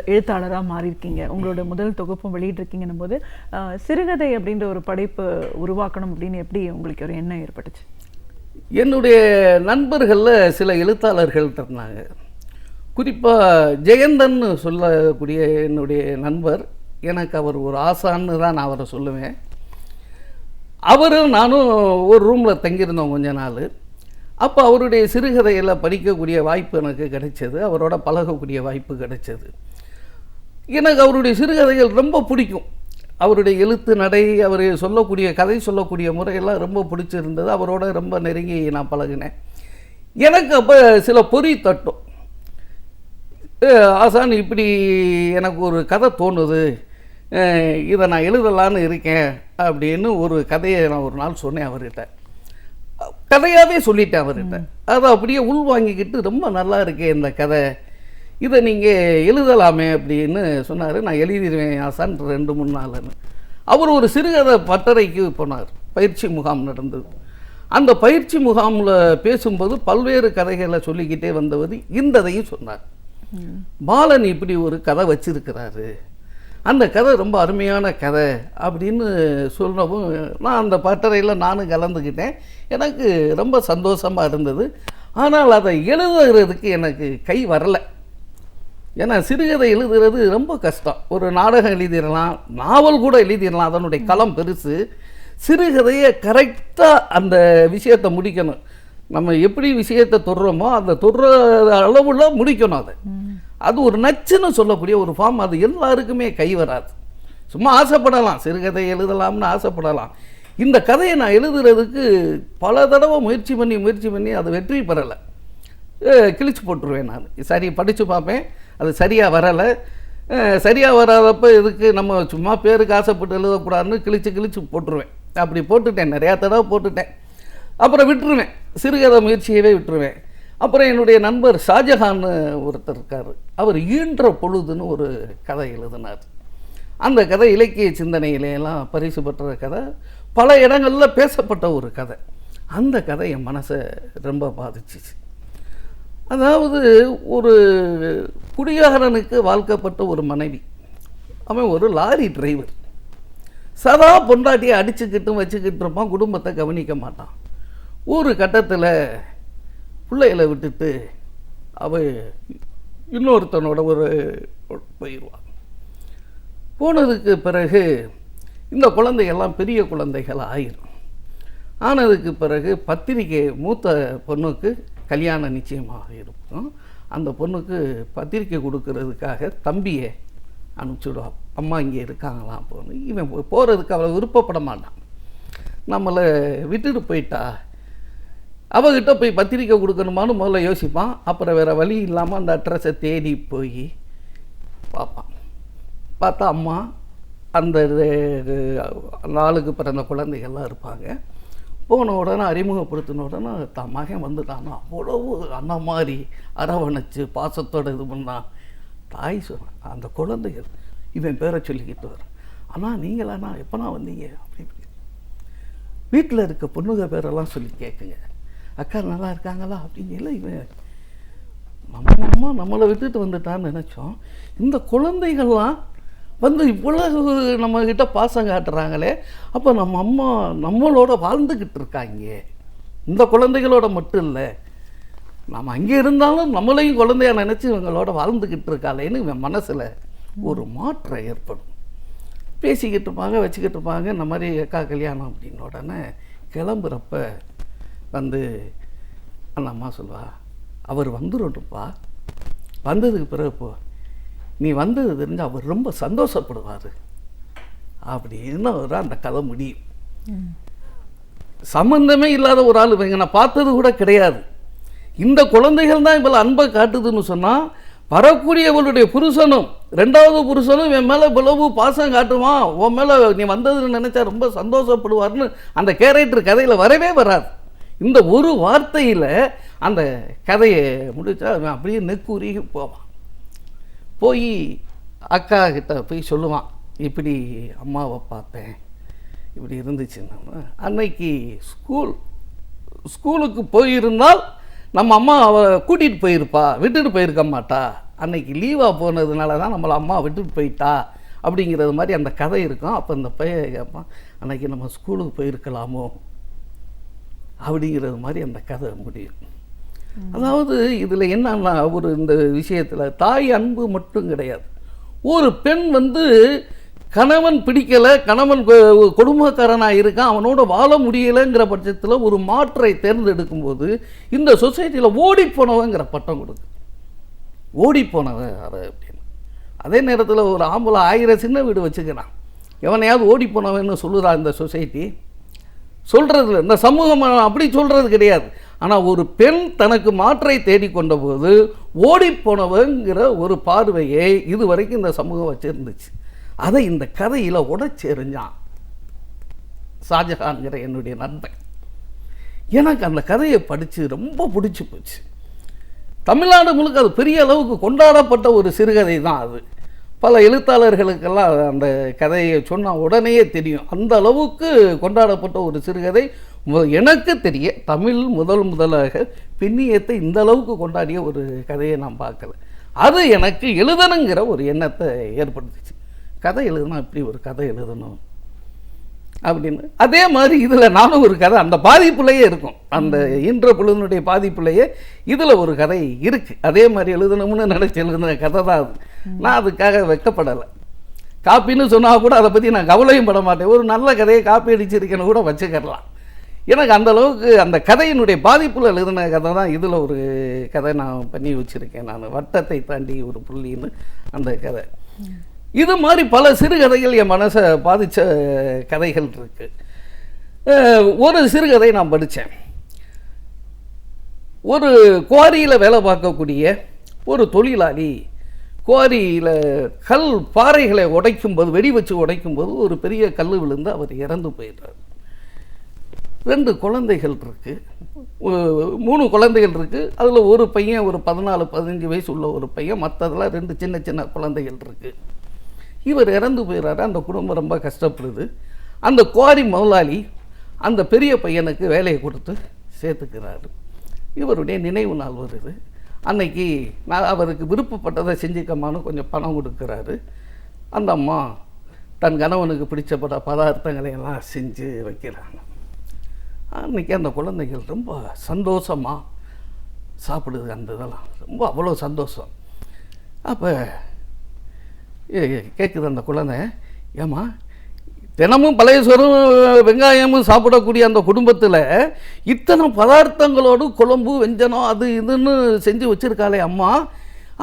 எழுத்தாளராக மாறியிருக்கீங்க, உங்களோட முதல் தொகுப்பும் வெளியிட்டிருக்கீங்கன்னும் போது சிறுகதை அப்படின்ற ஒரு படைப்பு உருவாக்கணும் அப்படின்னு எப்படி உங்களுக்கு ஒரு எண்ணம் ஏற்பட்டுச்சு? என்னுடைய நண்பர்களில் சில எழுத்தாளர்கள் இருந்தாங்க. குறிப்பாக ஜெயந்தன் சொல்லக்கூடிய என்னுடைய நண்பர், எனக்கு அவர் ஒரு ஆசான்னு தான் நான் அவரை சொல்லுவேன். அவரும் நானும் ஒரு ரூமில் தங்கியிருந்தோம் கொஞ்ச நாள். அப்போ அவருடைய சிறுகதையில் படிக்கக்கூடிய வாய்ப்பு எனக்கு கிடைச்சது, அவரோட பழகக்கூடிய வாய்ப்பு கிடைச்சது. எனக்கு அவருடைய சிறுகதைகள் ரொம்ப பிடிக்கும். அவருடைய எழுத்து நடை, அவர் சொல்லக்கூடிய கதை சொல்லக்கூடிய முறையெல்லாம் ரொம்ப பிடிச்சிருந்தது. அவரோட ரொம்ப நெருங்கி நான் பழகினேன். எனக்கு அப்போ சில பொறி தட்டும், ஆசான் இப்படி எனக்கு ஒரு கதை தோணுது, இதை நான் எழுதலான்னு இருக்கேன் அப்படின்னு ஒரு கதையை நான் ஒரு நாள் சொன்னேன் அவர்கிட்ட. கதையாகவே சொல்லிட்டேன் அவர்கிட்ட. அதை அப்படியே உள்வாங்கிக்கிட்டு ரொம்ப நல்லா இருக்கே இந்த கதை, இதை நீங்கள் எழுதலாமே அப்படின்னு சொன்னார். நான் எழுதிடுவேன் ஆசான் 2-3 நாள்னு. அவர் ஒரு சிறுகதை பட்டறைக்கு போனார், பயிற்சி முகாம் நடந்தது. அந்த பயிற்சி முகாமில் பேசும்போது பல்வேறு கதைகளை சொல்லிக்கிட்டே வந்தவர் இந்ததையும் சொன்னார். பாலன் இப்படி ஒரு கதை வச்சிருக்கிறாரு, அந்த கதை ரொம்ப அருமையான கதை அப்படின்னு சொல்லவும் நான் அந்த பட்டறையில் நானும் கலந்துக்கிட்டேன். எனக்கு ரொம்ப சந்தோஷமாக இருந்தது. ஆனால் அதை எழுதுறதுக்கு எனக்கு கை வரலை. ஏன்னா சிறுகதை எழுதுறது ரொம்ப கஷ்டம். ஒரு நாடகம் எழுதிடலாம், நாவல் கூட எழுதிடலாம், அதனுடைய களம் பெருசு. சிறுகதையை கரெக்டாக அந்த விஷயத்தை முடிக்கணும். நம்ம எப்படி விஷயத்தை தொடுறோமோ அந்த தொடுற அளவுல முடிக்கணும். அது ஒரு நச்சுன்னு சொல்லக்கூடிய ஒரு ஃபார்ம். அது எல்லாருக்குமே கை வராது. சும்மா ஆசைப்படலாம், சிறுகதை எழுதலாம்னு ஆசைப்படலாம். இந்த கதையை நான் எழுதுறதுக்கு பல தடவை முயற்சி பண்ணி அது வெற்றி பெறலை. கிழிச்சு போட்டுருவேன் நான். சரி படித்து பார்ப்பேன், அது சரியாக வரலை. சரியாக வராதப்போ இதுக்கு நம்ம சும்மா பேருக்கு ஆசைப்பட்டு எழுதக்கூடாதுன்னு கிழிச்சு போட்டுருவேன். அப்படி போட்டுட்டேன், நிறையா தடவை போட்டுட்டேன். அப்புறம் விட்டுருவேன், சிறுகதை முயற்சியவே விட்டுருவேன். அப்புறம் என்னுடைய நண்பர் ஷாஜஹான் ஒருத்தர் இருக்கார், அவர் ஈன்ற பொழுதுன்னு ஒரு கதை எழுதினார். அந்த கதை இலக்கிய சிந்தனையிலெல்லாம் பரிசு பெற்ற கதை, பல இடங்களில் பேசப்பட்ட ஒரு கதை. அந்த கதை என் மனசை ரொம்ப பாதிச்சிச்சு. அதாவது ஒரு குடிகாரனுக்கு வாழ்க்கப்பட்ட ஒரு மனைவி, அவன் ஒரு லாரி டிரைவர், சதா பொண்டாட்டியை அடிச்சுக்கிட்டும் வச்சுக்கிட்டு இருப்பான், குடும்பத்தை கவனிக்க மாட்டான். ஒரு கட்டத்தில் பிள்ளைகளை விட்டுட்டு அவள் இன்னொருத்தனோட போயிடுவான். போனதுக்கு பிறகு இந்த குழந்தைகள்லாம் பெரிய குழந்தைகள் ஆயிரும். ஆனதுக்கு பிறகு பத்திரிக்கை, மூத்த பொண்ணுக்கு கல்யாணம் நிச்சயமாக இருக்கும். அந்த பொண்ணுக்கு பத்திரிக்கை கொடுக்கறதுக்காக தம்பியை அனுப்பிச்சுடுவான், அம்மா இங்கே இருக்காங்களாம் போன்னு. இவன் போகிறதுக்கு அவளை விருப்பப்பட மாட்டான். நம்மளை விட்டுட்டு போயிட்டா அவகிட்ட போய் பத்திரிக்கை கொடுக்கணுமான்னு முதல்ல யோசிப்பான். அப்புறம் வேறு வழி இல்லாமல் அந்த அட்ரஸை தேடி போய் பார்ப்பான். பார்த்தா அம்மா அந்த ஆளுக்கு பிறந்த குழந்தைகள்லாம் இருப்பாங்க. போன உடனே அறிமுகப்படுத்தின உடனே தான் மகன் வந்துட்டான்னா அவ்வளவு அண்ணன் மாதிரி அரவணைச்சு பாசத்தோடு இது பண்ணான். தாய் சொன்னான், அந்த குழந்தைகள் இவன் பேரை சொல்லிக்கிட்டு வரும். ஆனால் நீங்களாண்ணா எப்போனா வந்தீங்க அப்படி இப்படி. வீட்டில் இருக்க பொண்ணுங்க பேரெல்லாம் சொல்லி கேட்குங்க, அக்கா நல்லா இருக்காங்களா அப்படிங்கல. இவன் நம்ம அம்மா நம்மளை விட்டுட்டு வந்துட்டான்னு நினச்சோம். இந்த குழந்தைகள்லாம் வந்து இவ்வளவு நம்மக்கிட்ட பாசம் காட்டுறாங்களே, அப்போ நம்ம அம்மா நம்மளோட வாழ்ந்துக்கிட்டு இருக்காங்க. இந்த குழந்தைகளோட மட்டும் இல்லை, நம்ம அங்கே இருந்தாலும் நம்மளையும் குழந்தைய நினச்சி இவங்களோட வாழ்ந்துக்கிட்டு இருக்காளேன்னு இவன் மனசில் ஒரு மாற்றம் ஏற்படும். பேசிக்கிட்டு இருப்பாங்க, வச்சுக்கிட்டு இருப்பாங்க. இந்த மாதிரி அக்கா கல்யாணம் அப்படின்னு உடனே கிளம்புறப்ப வந்து அந்த அம்மா சொல்வா, அவர் வந்துடட்டும்ப்பா, வந்ததுக்கு பிறகு போ, நீ வந்தது தெரிஞ்சு அவர் ரொம்ப சந்தோஷப்படுவார் அப்படின்னு ஒரு அந்த கதை முடியும். சம்பந்தமே இல்லாத ஒரு ஆள் இவங்க நான் பார்த்தது கூட கிடையாது. இந்த குழந்தைகள் தான் இவ்வளோ அன்பை காட்டுதுன்னு சொன்னால், வரக்கூடியவளுடைய புருஷனும் 2வது புருஷனும் என் மேலே இவ்வளவு பாசம் காட்டுவான், உன் மேலே நீ வந்ததுன்னு நினச்சா ரொம்ப சந்தோஷப்படுவார்னு அந்த கேரக்டர் கதையில் வரவே வராது. இந்த ஒரு வார்த்தையில் அந்த கதையை முடித்தா அவன் அப்படியே நெக்குருகி போவான். போய் அக்கா கிட்ட போய் சொல்லுவான், இப்படி அம்மாவை பார்த்தேன், இப்படி இருந்துச்சுன்னா. அன்னைக்கு ஸ்கூலுக்கு போயிருந்தால் நம்ம அம்மா அவளை கூட்டிகிட்டு போயிருப்பா, விட்டுட்டு போயிருக்க மாட்டா. அன்னைக்கு லீவாக போனதுனால தான் நம்மளை அம்மா விட்டுட்டு போயிட்டா அப்படிங்கிறது மாதிரி அந்த கதை இருக்கும். அப்போ அந்த பையன் கேட்பான், அன்னைக்கு நம்ம ஸ்கூலுக்கு போயிருக்கலாமோ அப்படிங்கிறது மாதிரி அந்த கதை முடியும். அதாவது இதில் என்னன்னா, ஒரு இந்த விஷயத்தில் தாய் அன்பு மட்டும் கிடையாது. ஒரு பெண் வந்து கணவன் பிடிக்கலை, கணவன் கொடுமைக்காரனாக இருக்கான், அவனோட வாழ முடியலைங்கிற பட்சத்தில் ஒரு மாற்றை தேர்ந்தெடுக்கும்போது இந்த சொசைட்டியில் ஓடிப்போனவங்கிற பட்டம் கொடுக்கு. ஓடிப்போனவ அதை அப்படின்னு. அதே நேரத்தில் ஒரு ஆம்பளை 1000 சின்ன வீடு வச்சுக்கிறான், எவனையாவது ஓடிப்போனவன்னு சொல்லுறா இந்த சொசைட்டி? சொல்கிறதில்ல, இந்த சமூகம் அப்படி சொல்கிறது கிடையாது. ஆனால் ஒரு பெண் தனக்கு மாற்றை தேடிக்கொண்ட போது ஓடிப்போனவங்கிற ஒரு பார்வையை இது வரைக்கும் இந்த சமூகம் வச்சுருந்துச்சு. அதை இந்த கதையில் உடைச்செறிஞ்சான் ஷாஜஹான்கிற என்னுடைய நண்பன். எனக்கு அந்த கதையை படித்து ரொம்ப பிடிச்சி போச்சு. தமிழ்நாடு முழுக்க அது பெரிய அளவுக்கு கொண்டாடப்பட்ட ஒரு சிறுகதை தான் அது. பல எழுத்தாளர்களுக்கெல்லாம் அந்த கதையை சொன்னால் உடனேயே தெரியும். அந்த அளவுக்கு கொண்டாடப்பட்ட ஒரு சிறுகதை. எனக்கு தெரிய தமிழ் முதலாக பெண்ணியத்தை இந்த அளவுக்கு கொண்டாடிய ஒரு கதையை நான் பார்க்கல. அது எனக்கு எழுதணுங்கிற ஒரு எண்ணத்தை ஏற்படுத்துச்சு. கதை எழுதுனா இப்படி ஒரு கதை எழுதணும் அப்படின்னு. அதே மாதிரி இதில் நானும் ஒரு கதை அந்த பாதிப்புலையே இருக்கும், அந்த ஈன்ற பொழுதுனுடைய பாதிப்புலையே இதில் ஒரு கதை இருக்குது. அதே மாதிரி எழுதணும்னு நினச்சி எழுதுன கதை தான் அது. நான் அதுக்காக வெட்கப்படலை. காப்பின்னு சொன்னால் கூட அதை பற்றி நான் கவலையும் பட மாட்டேன். ஒரு நல்ல கதையை காப்பி அடிச்சிருக்கேன்னு கூட வச்சுக்கலாம். எனக்கு அந்த அளவுக்கு அந்த கதையினுடைய பாதிப்பில் எழுதின கதை தான் இதில் ஒரு கதை நான் பண்ணி வச்சுருக்கேன். நான் வட்டத்தை தாண்டி ஒரு புள்ளின்னு அந்த கதை. இது மாதிரி பல சிறுகதைகள் என் மனசை பாதித்த கதைகள் இருக்குது. ஒரு சிறுகதை நான் படித்தேன். ஒரு குவாரியில் வேலை பார்க்கக்கூடிய ஒரு தொழிலாளி குவாரியில் பாறைகளை உடைக்கும்போது, வெடி வச்சு உடைக்கும்போது ஒரு பெரிய கல் விழுந்து அவர் இறந்து போயிடுறார். 2 குழந்தைகள் இருக்குது, 3 குழந்தைகள் இருக்குது. அதில் ஒரு பையன் ஒரு 14-15 வயசு உள்ள ஒரு பையன், மற்றதில் 2 சின்ன சின்ன குழந்தைகள் இருக்குது. இவர் இறந்து போயிடுறாரு. அந்த குடும்பம் ரொம்ப கஷ்டப்படுது. அந்த குவாரி முதலாளி அந்த பெரிய பையனுக்கு வேலையை கொடுத்து சேர்த்துக்கிறாரு. இவருடைய நினைவு நாள் வருது. அன்னைக்கு நான் அவருக்கு விருப்பப்பட்டதை செஞ்சுக்கமான்னு கொஞ்சம் பணம் கொடுக்குறாரு. அந்த அம்மா தன் கணவனுக்கு பிடிச்ச பதார்த்தங்களை எல்லாம் செஞ்சு வைக்கிறாங்க. அன்றைக்கி அந்த குழந்தைகள் ரொம்ப சந்தோஷமாக சாப்பிடுது. அந்த இதெல்லாம் ரொம்ப அவ்வளோ சந்தோஷம். அப்போ கேட்குது அந்த குழந்தை, ஏம்மா தினமும் பழைய சோறும் வெங்காயமும் சாப்பிடக்கூடிய அந்த குடும்பத்தில் இத்தனை பதார்த்தங்களோடு குழம்பு வெஞ்சனம் அது இதுன்னு செஞ்சு வச்சுருக்காளே அம்மா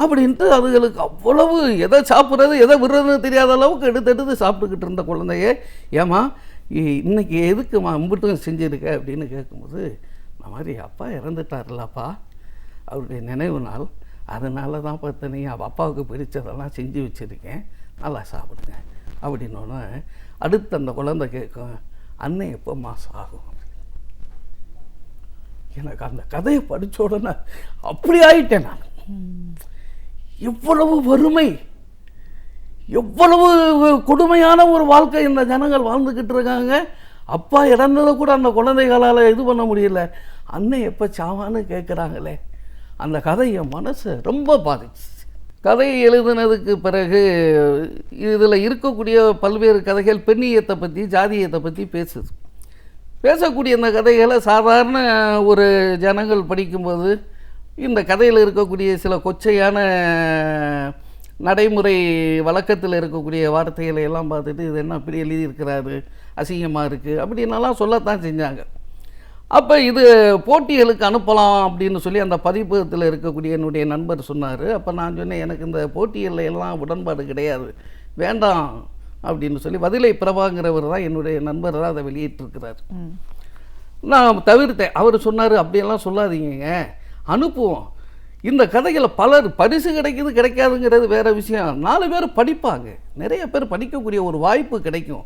அப்படின்ட்டு அதுகளுக்கு அவ்வளவு எதை சாப்பிட்றது எதை விடுறதுன்னு தெரியாத அளவுக்கு எடுத்து சாப்பிட்டுக்கிட்டு இருந்த குழந்தைய, ஏம்மா இன்றைக்கி எதுக்குமா இம்புட்டும் செஞ்சுருக்க அப்படின்னு கேட்கும்போது, இந்த மாதிரி அப்பா இறந்துட்டார்லப்பா, அவருடைய நினைவு நாள், அதனால தான் பார்த்தனையும் அப்பாவுக்கு பிடிச்சதெல்லாம் செஞ்சு வச்சுருக்கேன், நல்லா சாப்பிடுங்க அப்படின்னோடனே அடுத்து அந்த குழந்தை கேட்கும், அண்ணன் எப்போ மாதம் ஆகும்? எனக்கு அந்த கதையை படித்த உடனே அப்படி ஆயிட்டேன் நான். எவ்வளவு வறுமை, எவ்வளவு கொடுமையான ஒரு வாழ்க்கை இந்த ஜனங்கள் வாழ்ந்துக்கிட்டு இருக்காங்க. அப்பா இறந்ததை கூட அந்த குழந்தைகளால் இது பண்ண முடியல, அண்ணன் எப்போ சாவான்னு கேட்குறாங்களே. அந்த கதை என் மனசை ரொம்ப பாதிச்சு. கதையை எழுதுனதுக்கு பிறகு இதில் இருக்கக்கூடிய பல்வேறு கதைகள் பெண்ணியத்தை பற்றி, ஜாதியத்தை பற்றி பேசுது. பேசக்கூடிய இந்த கதைகளை சாதாரண ஒரு ஜனங்கள் படிக்கும்போது இந்த கதையில் இருக்கக்கூடிய சில கொச்சையான நடைமுறை வழக்கத்தில் இருக்கக்கூடிய வார்த்தைகளை எல்லாம் பார்த்துட்டு இது என்ன அப்படி எழுதியிருக்கிறாரு, அசிங்கமாக இருக்குது அப்படின்னலாம் சொல்லத்தான் செஞ்சாங்க. அப்போ இது போட்டிகளுக்கு அனுப்பலாம் அப்படின்னு சொல்லி அந்த பதிப்பகத்தில் இருக்கக்கூடிய என்னுடைய நண்பர் சொன்னார். அப்போ நான் சொன்னேன், எனக்கு இந்த போட்டிகளில் எல்லாம் உடன்பாடு கிடையாது, வேண்டாம் அப்படின்னு சொல்லி வதிலை பிரபாங்கிறவர் தான் என்னுடைய நண்பர் தான் அதை வெளியிட்டிருக்கிறார். நான் தவிர்த்தேன். அவர் சொன்னார், அப்படியெல்லாம் சொல்லாதீங்க, அனுப்புவோம். இந்த கதைகளை பலர் பரிசு கிடைக்குது கிடைக்காதுங்கிறது வேறு விஷயம், 4 பேர் படிப்பாங்க, நிறைய பேர் படிக்கக்கூடிய ஒரு வாய்ப்பு கிடைக்கும்,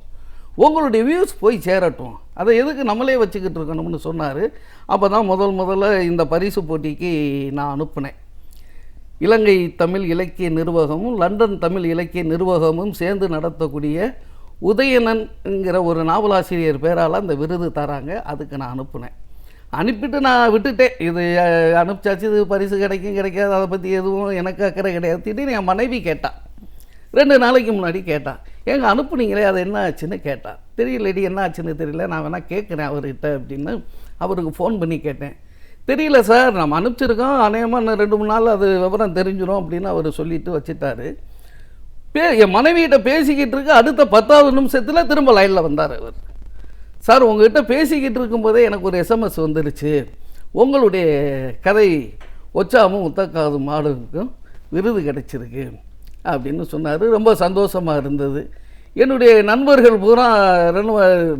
உங்களுடைய வியூஸ் போய் சேரட்டும், அதை எதுக்கு நம்மளே வச்சுக்கிட்டு இருக்கணும்னு சொன்னார். அப்போ தான் முதல்ல இந்த பரிசு போட்டிக்கு நான் அனுப்பினேன். இலங்கை தமிழ் இலக்கிய நிர்வாகமும் லண்டன் தமிழ் இலக்கிய நிர்வாகமும் சேர்ந்து நடத்தக்கூடிய உதயணன்ங்கிற ஒரு நாவலாசிரியர் பேரால் அந்த விருது தராங்க. அதுக்கு நான் அனுப்புனேன். அனுப்பிட்டு நான் விட்டுட்டேன். இது அனுப்பிச்சாச்சு, இது பரிசு கிடைக்கும் கிடைக்காது அதை பற்றி எதுவும் எனக்கு அக்கறை கிடையாது. திடீர்னு என் மனைவி கேட்டான், 2 நாளைக்கு முன்னாடி கேட்டான், ஏங்க அனுப்புனீங்களே அது என்ன ஆச்சுன்னு கேட்டான். தெரியலடி, என்ன ஆச்சுன்னு தெரியல, நான் வேணால் கேட்குறேன் அவர்கிட்ட அப்படின்னு அவருக்கு ஃபோன் பண்ணி கேட்டேன். தெரியல சார், நம்ம அனுப்பிச்சிருக்கோம், அநேகமாக இன்னும் 2-3 நாள் அது விவரம் தெரிஞ்சிடும் அப்படின்னு அவர் சொல்லிட்டு வச்சுட்டாரு. என் மனைவியிட்ட பேசிக்கிட்டு இருக்க அடுத்த 10வது நிமிஷத்தில் திரும்ப லைனில் வந்தார் அவர். சார், உங்கள்கிட்ட பேசிக்கிட்டு இருக்கும்போதே எனக்கு ஒரு எஸ்எம்எஸ் வந்துருச்சு, உங்களுடைய கதை ஒச்சாமும் உத்தக்காது மாடுக்கும் விருது கிடைச்சிருக்கு அப்படின்னு சொன்னார். ரொம்ப சந்தோஷமாக இருந்தது. என்னுடைய நண்பர்கள் பூரா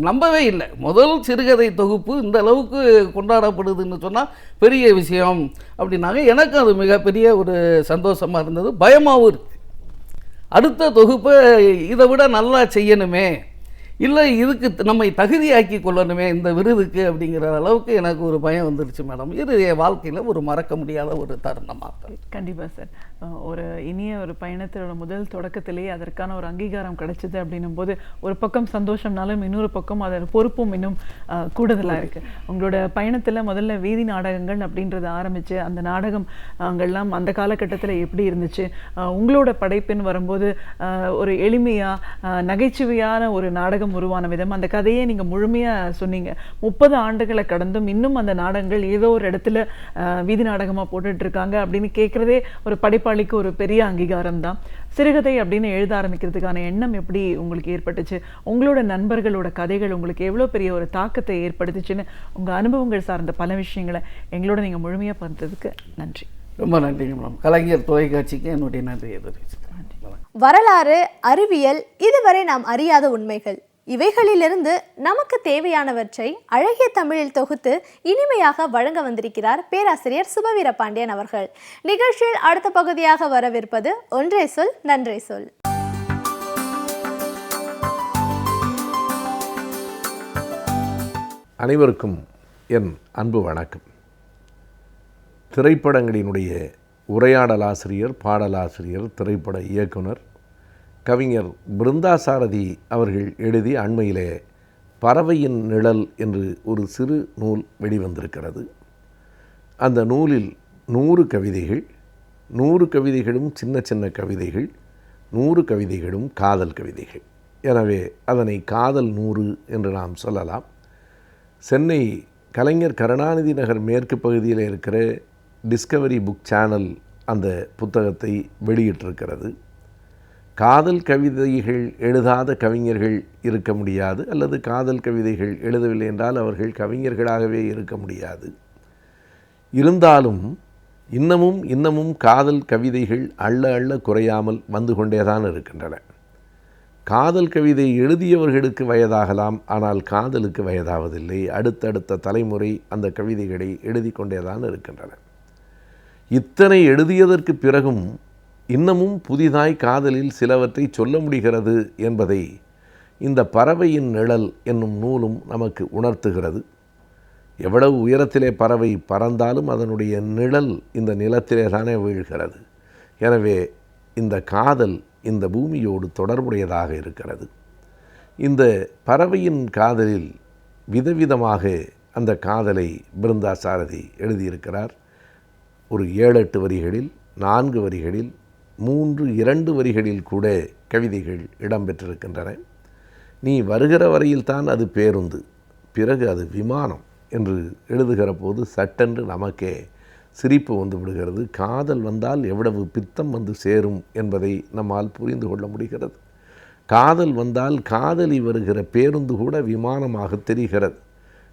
நம்பவே இல்லை. முதல் சிறுகதை தொகுப்பு இந்த அளவுக்கு கொண்டாடப்படுதுன்னு சொன்னால் பெரிய விஷயம் அப்படின்னாங்க. எனக்கு அது மிகப்பெரிய ஒரு சந்தோஷமாக இருந்தது, பயமாகவும் இருக்குது. அடுத்த தொகுப்பை இதை விட நல்லா செய்யணுமே, இல்லை இதுக்கு நம்மை தகுதியாக்கி கொள்ளணுமே இந்த விருதுக்கு அப்படிங்கிற அளவுக்கு எனக்கு ஒரு பயம் வந்துருச்சு மேடம். இது என் வாழ்க்கையில் ஒரு மறக்க முடியாத ஒரு தருணமாக. கண்டிப்பாக சார், ஒரு இனிய ஒரு பயணத்தோட முதல் தொடக்கத்திலேயே அதற்கான ஒரு அங்கீகாரம் கிடைச்சிது அப்படின்னும் போது ஒரு பக்கம் சந்தோஷம்னாலும் இன்னொரு பக்கம் அதோட பொறுப்பும் இன்னும் கூடுதலாக இருக்குது. உங்களோட பயணத்தில் முதல்ல வீதி நாடகங்கள் அப்படின்றத ஆரம்பித்து அந்த நாடகங்கள்லாம் அந்த காலகட்டத்தில் எப்படி இருந்துச்சு, உங்களோட படைப்புன்னு வரும்போது ஒரு எளிமையாக நகைச்சுவையான ஒரு நாடகம் உருவான விதம், அந்த கதையை நீங்கள் முழுமையாக சொன்னீங்க. 30 ஆண்டுகளை கடந்தும் இன்னும் அந்த நாடகங்கள் ஏதோ ஒரு இடத்துல வீதி நாடகமாக போட்டுட்டு இருக்காங்க அப்படின்னு கேட்குறதே ஒரு படைப்பாளிக்கு ஒரு பெரிய அங்கீகாரம் தான். சிறுகதை அப்படின்னு எழுத ஆரம்பிக்கிறதுக்கான எண்ணம் எப்படி உங்களுக்கு ஏற்பட்டுச்சு, உங்களோட நண்பர்களோட கதைகள் உங்களுக்கு எவ்வளோ பெரிய ஒரு தாக்கத்தை ஏற்படுத்துச்சுன்னு உங்கள் அனுபவங்கள் சார்ந்த பல விஷயங்களை எங்களோட நீங்கள் முழுமையாக பார்த்ததுக்கு நன்றி. ரொம்ப நன்றிங்க மேடம். கலைஞர் தொலைக்காட்சிக்கு என்னுடைய நன்றியை தெரிவிச்சுக்கிறேன். வரலாறு, அறிவியல், இதுவரை நாம் அறியாத உண்மைகள், இவைகளிலிருந்து நமக்கு தேவையானவற்றை அழகிய தமிழில் தொகுத்து இனிமையாக வழங்க வந்திருக்கிறார் பேராசிரியர் சுபவீர பாண்டியன் அவர்கள். நிகழ்ச்சியில் அடுத்த பகுதியாக வரவிருப்பது ஒன்றே சொல் நன்றே சொல். அனைவருக்கும் என் அன்பு வணக்கம். திரைப்படங்களினுடைய உரையாடலாசிரியர், பாடலாசிரியர், திரைப்பட இயக்குனர், கவிஞர் பிருந்தா சாரதி அவர்கள் எழுதி அண்மையிலே பறவையின் நிழல் என்று ஒரு சிறு நூல் வெளிவந்திருக்கிறது. அந்த நூலில் 100 கவிதைகள், 100 கவிதைகளும் சின்ன சின்ன கவிதைகள், 100 கவிதைகளும் காதல் கவிதைகள். எனவே அதனை காதல் 100 என்று நாம் சொல்லலாம். சென்னை கலைஞர் கருணாநிதி நகர் மேற்கு பகுதியில் இருக்கிற டிஸ்கவரி புக் சேனல் அந்த புத்தகத்தை வெளியிட்டிருக்கிறது. காதல் கவிதைகள் எழுதாத கவிஞர்கள் இருக்க முடியாது, அல்லது காதல் கவிதைகள் எழுதவில்லை என்றால் அவர்கள் கவிஞர்களாகவே இருக்க முடியாது. இருந்தாலும் இன்னமும் காதல் கவிதைகள் அள்ள அள்ள குறையாமல் வந்து கொண்டேதான் இருக்கின்றன. காதல் கவிதை எழுதியவர்களுக்கு வயதாகலாம், ஆனால் காதலுக்கு வயதாவதில்லை. அடுத்தடுத்த தலைமுறை அந்த கவிதைகளை எழுதி கொண்டேதான் இருக்கின்றன. இத்தனை எழுதியதற்கு பிறகும் இன்னமும் புதிதாய் காதலில் சிலவற்றை சொல்ல முடிகிறது என்பதை இந்த பறவையின் நிழல் என்னும் நூலும் நமக்கு உணர்த்துகிறது. எவ்வளவு உயரத்திலே பறவை பறந்தாலும் அதனுடைய நிழல் இந்த நிலத்திலே தானே வீழ்கிறது. எனவே இந்த காதல் இந்த பூமியோடு தொடர்புடையதாக இருக்கிறது. இந்த பறவையின் காதலில் விதவிதமாக அந்த காதலை பிருந்தா சாரதி எழுதியிருக்கிறார். ஒரு 7-8 வரிகளில், 4 வரிகளில், 3-2 வரிகளில் கூட கவிதைகள் இடம்பெற்றிருக்கின்றன. நீ வருகிற வரையில்தான் அது பேருந்து, பிறகு அது விமானம் என்று எழுதுகிற போது சட்டென்று நமக்கே சிரிப்பு வந்து விடுகிறது. காதல் வந்தால் எவ்வளவு பித்தம் வந்து சேரும் என்பதை நம்மால் புரிந்து கொள்ள முடிகிறது. காதல் வந்தால் காதலி வருகிற பேருந்து கூட விமானமாக தெரிகிறது.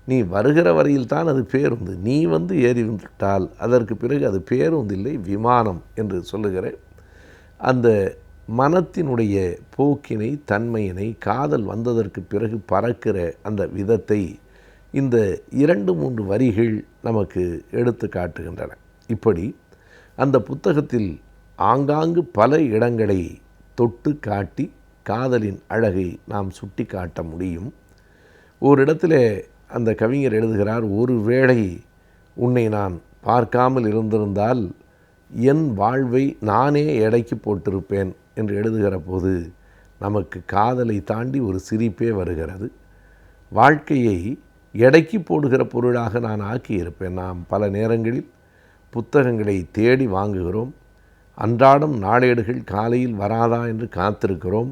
நீ வருகிற வரையில்தான் அது பேருந்து, நீ வந்து ஏறிவிட்டால் அதற்கு பிறகு அது பேருந்து இல்லை, விமானம் என்று சொல்லுகிற அந்த மனத்தினுடைய போக்கினை, தன்மையினை, காதல் வந்ததற்கு பிறகு பறக்கிற அந்த விதத்தை இந்த 2-3 வரிகள் நமக்கு எடுத்து காட்டுகின்றன. இப்படி அந்த புத்தகத்தில் ஆங்காங்கு பல இடங்களை தொட்டு காட்டி காதலின் அழகை நாம் சுட்டி காட்ட முடியும். ஓரிடத்தில் அந்த கவிஞர் எழுதுகிறார், ஒருவேளை உன்னை நான் பார்க்காமல் இருந்திருந்தால் என் வாழ்வை நானே எடைக்கு போட்டிருப்பேன் என்று எழுதுகிற போது நமக்கு காதலை தாண்டி ஒரு சிரிப்பே வருகிறது. வாழ்க்கையை எடைக்கு போடுகிற பொருளாக நான் ஆக்கியிருப்பேன். நாம் பல நேரங்களில் புத்தகங்களை தேடி வாங்குகிறோம். அன்றாடம் நாளேடுகள் காலையில் வராதா என்று காத்திருக்கிறோம்.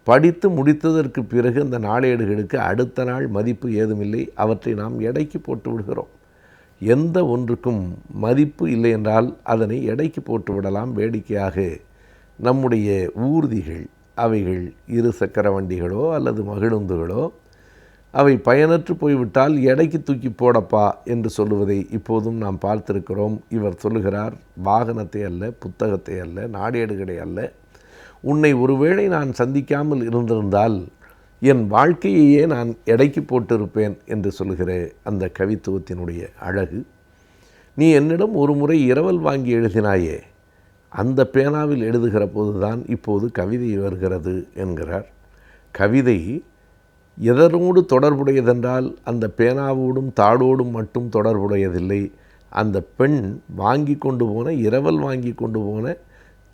படித்து முடித்ததற்கு பிறகு அந்த நாளேடுகளுக்கு அடுத்த நாள் மதிப்பு ஏதுமில்லை, அவற்றை நாம் எடைக்கு போட்டு விடுகிறோம். எந்த ஒன்றுக்கும் மதிப்பு இல்லை என்றால் அதனை எடைக்கு போட்டு விடலாம். வேடிக்கையாக நம்முடைய ஊர்திகள், அவைகள் 2 சக்கர வண்டிகளோ அல்லது மகிழுந்துகளோ, அவை பயனற்று போய்விட்டால் எடைக்கு தூக்கி போடப்பா என்று சொல்லுவதை இப்போதும் நாம் பார்த்திருக்கிறோம். இவர் சொல்லுகிறார், வாகனத்தை அல்ல, புத்தகத்தை அல்ல, நாடேடுகளை அல்ல, உன்னை ஒருவேளை நான் சந்திக்காமல் இருந்திருந்தால் என் வாழ்க்கையையே நான் எடைக்கு போட்டிருப்பேன் என்று சொல்லுகிற அந்த கவித்துவத்தினுடைய அழகு. நீ என்னிடம் ஒரு முறை இரவல் வாங்கி எழுதினாயே, அந்த பேனாவில் எழுதுகிற போதுதான் இப்போது கவிதை வருகிறது என்கிறார். கவிதை எதனோடு தொடர்புடையதென்றால் அந்த பேனாவோடும் தாளோடும் மட்டும் தொடர்புடையதில்லை. அந்த பெண் வாங்கி கொண்டு போன, இரவல் வாங்கி கொண்டு போன,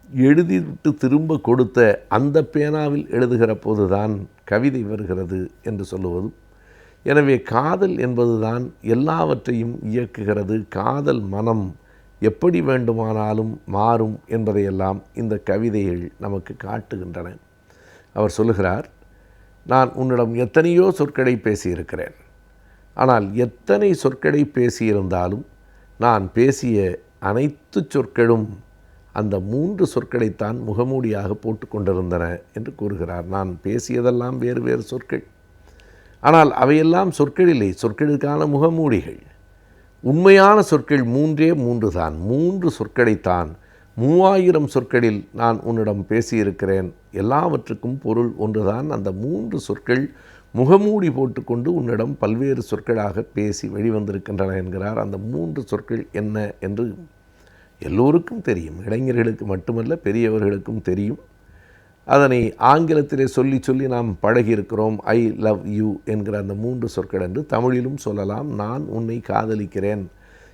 எழுதிவிட்டு திரும்ப கொடுத்த அந்த பேனாவில் எழுதுகிற போதுதான் கவிதை வருகிறது என்று சொல்லுவதும். எனவே காதல் என்பதுதான் எல்லாவற்றையும் இயக்குகிறது. காதல் மனம் எப்படி வேண்டுமானாலும் மாறும் என்பதையெல்லாம் இந்த கவிதைகள் நமக்கு காட்டுகின்றன. அவர் சொல்லுகிறார், நான் உன்னிடம் எத்தனையோ சொற்களை பேசியிருக்கிறேன். ஆனால் எத்தனை சொற்களை பேசியிருந்தாலும் நான் பேசிய அனைத்து சொற்களும் அந்த 3 சொற்களைத்தான் முகமூடியாக போட்டு கொண்டிருந்தன என்று கூறுகிறார். நான் பேசியதெல்லாம் வேறு வேறு சொற்கள், ஆனால் அவையெல்லாம் சொற்கள் இல்லை, சொற்களுக்கான முகமூடிகள். உண்மையான சொற்கள் 3 தான். 3 சொற்களைத்தான் 3000 சொற்களில் நான் உன்னிடம் பேசியிருக்கிறேன். எல்லாவற்றுக்கும் பொருள் ஒன்றுதான். அந்த 3 சொற்கள் முகமூடி போட்டுக்கொண்டு உன்னிடம் பல்வேறு சொற்களாக பேசி வெளிவந்திருக்கின்றன என்கிறார். அந்த 3 சொற்கள் என்ன என்று எல்லோருக்கும் தெரியும். இளைஞர்களுக்கு மட்டுமல்ல, பெரியவர்களுக்கும் தெரியும். அதனை ஆங்கிலத்திலே சொல்லி சொல்லி நாம் பழகியிருக்கிறோம். ஐ லவ் யூ என்கிற அந்த 3 சொற்கள் என்று தமிழிலும் சொல்லலாம். நான் உன்னை காதலிக்கிறேன்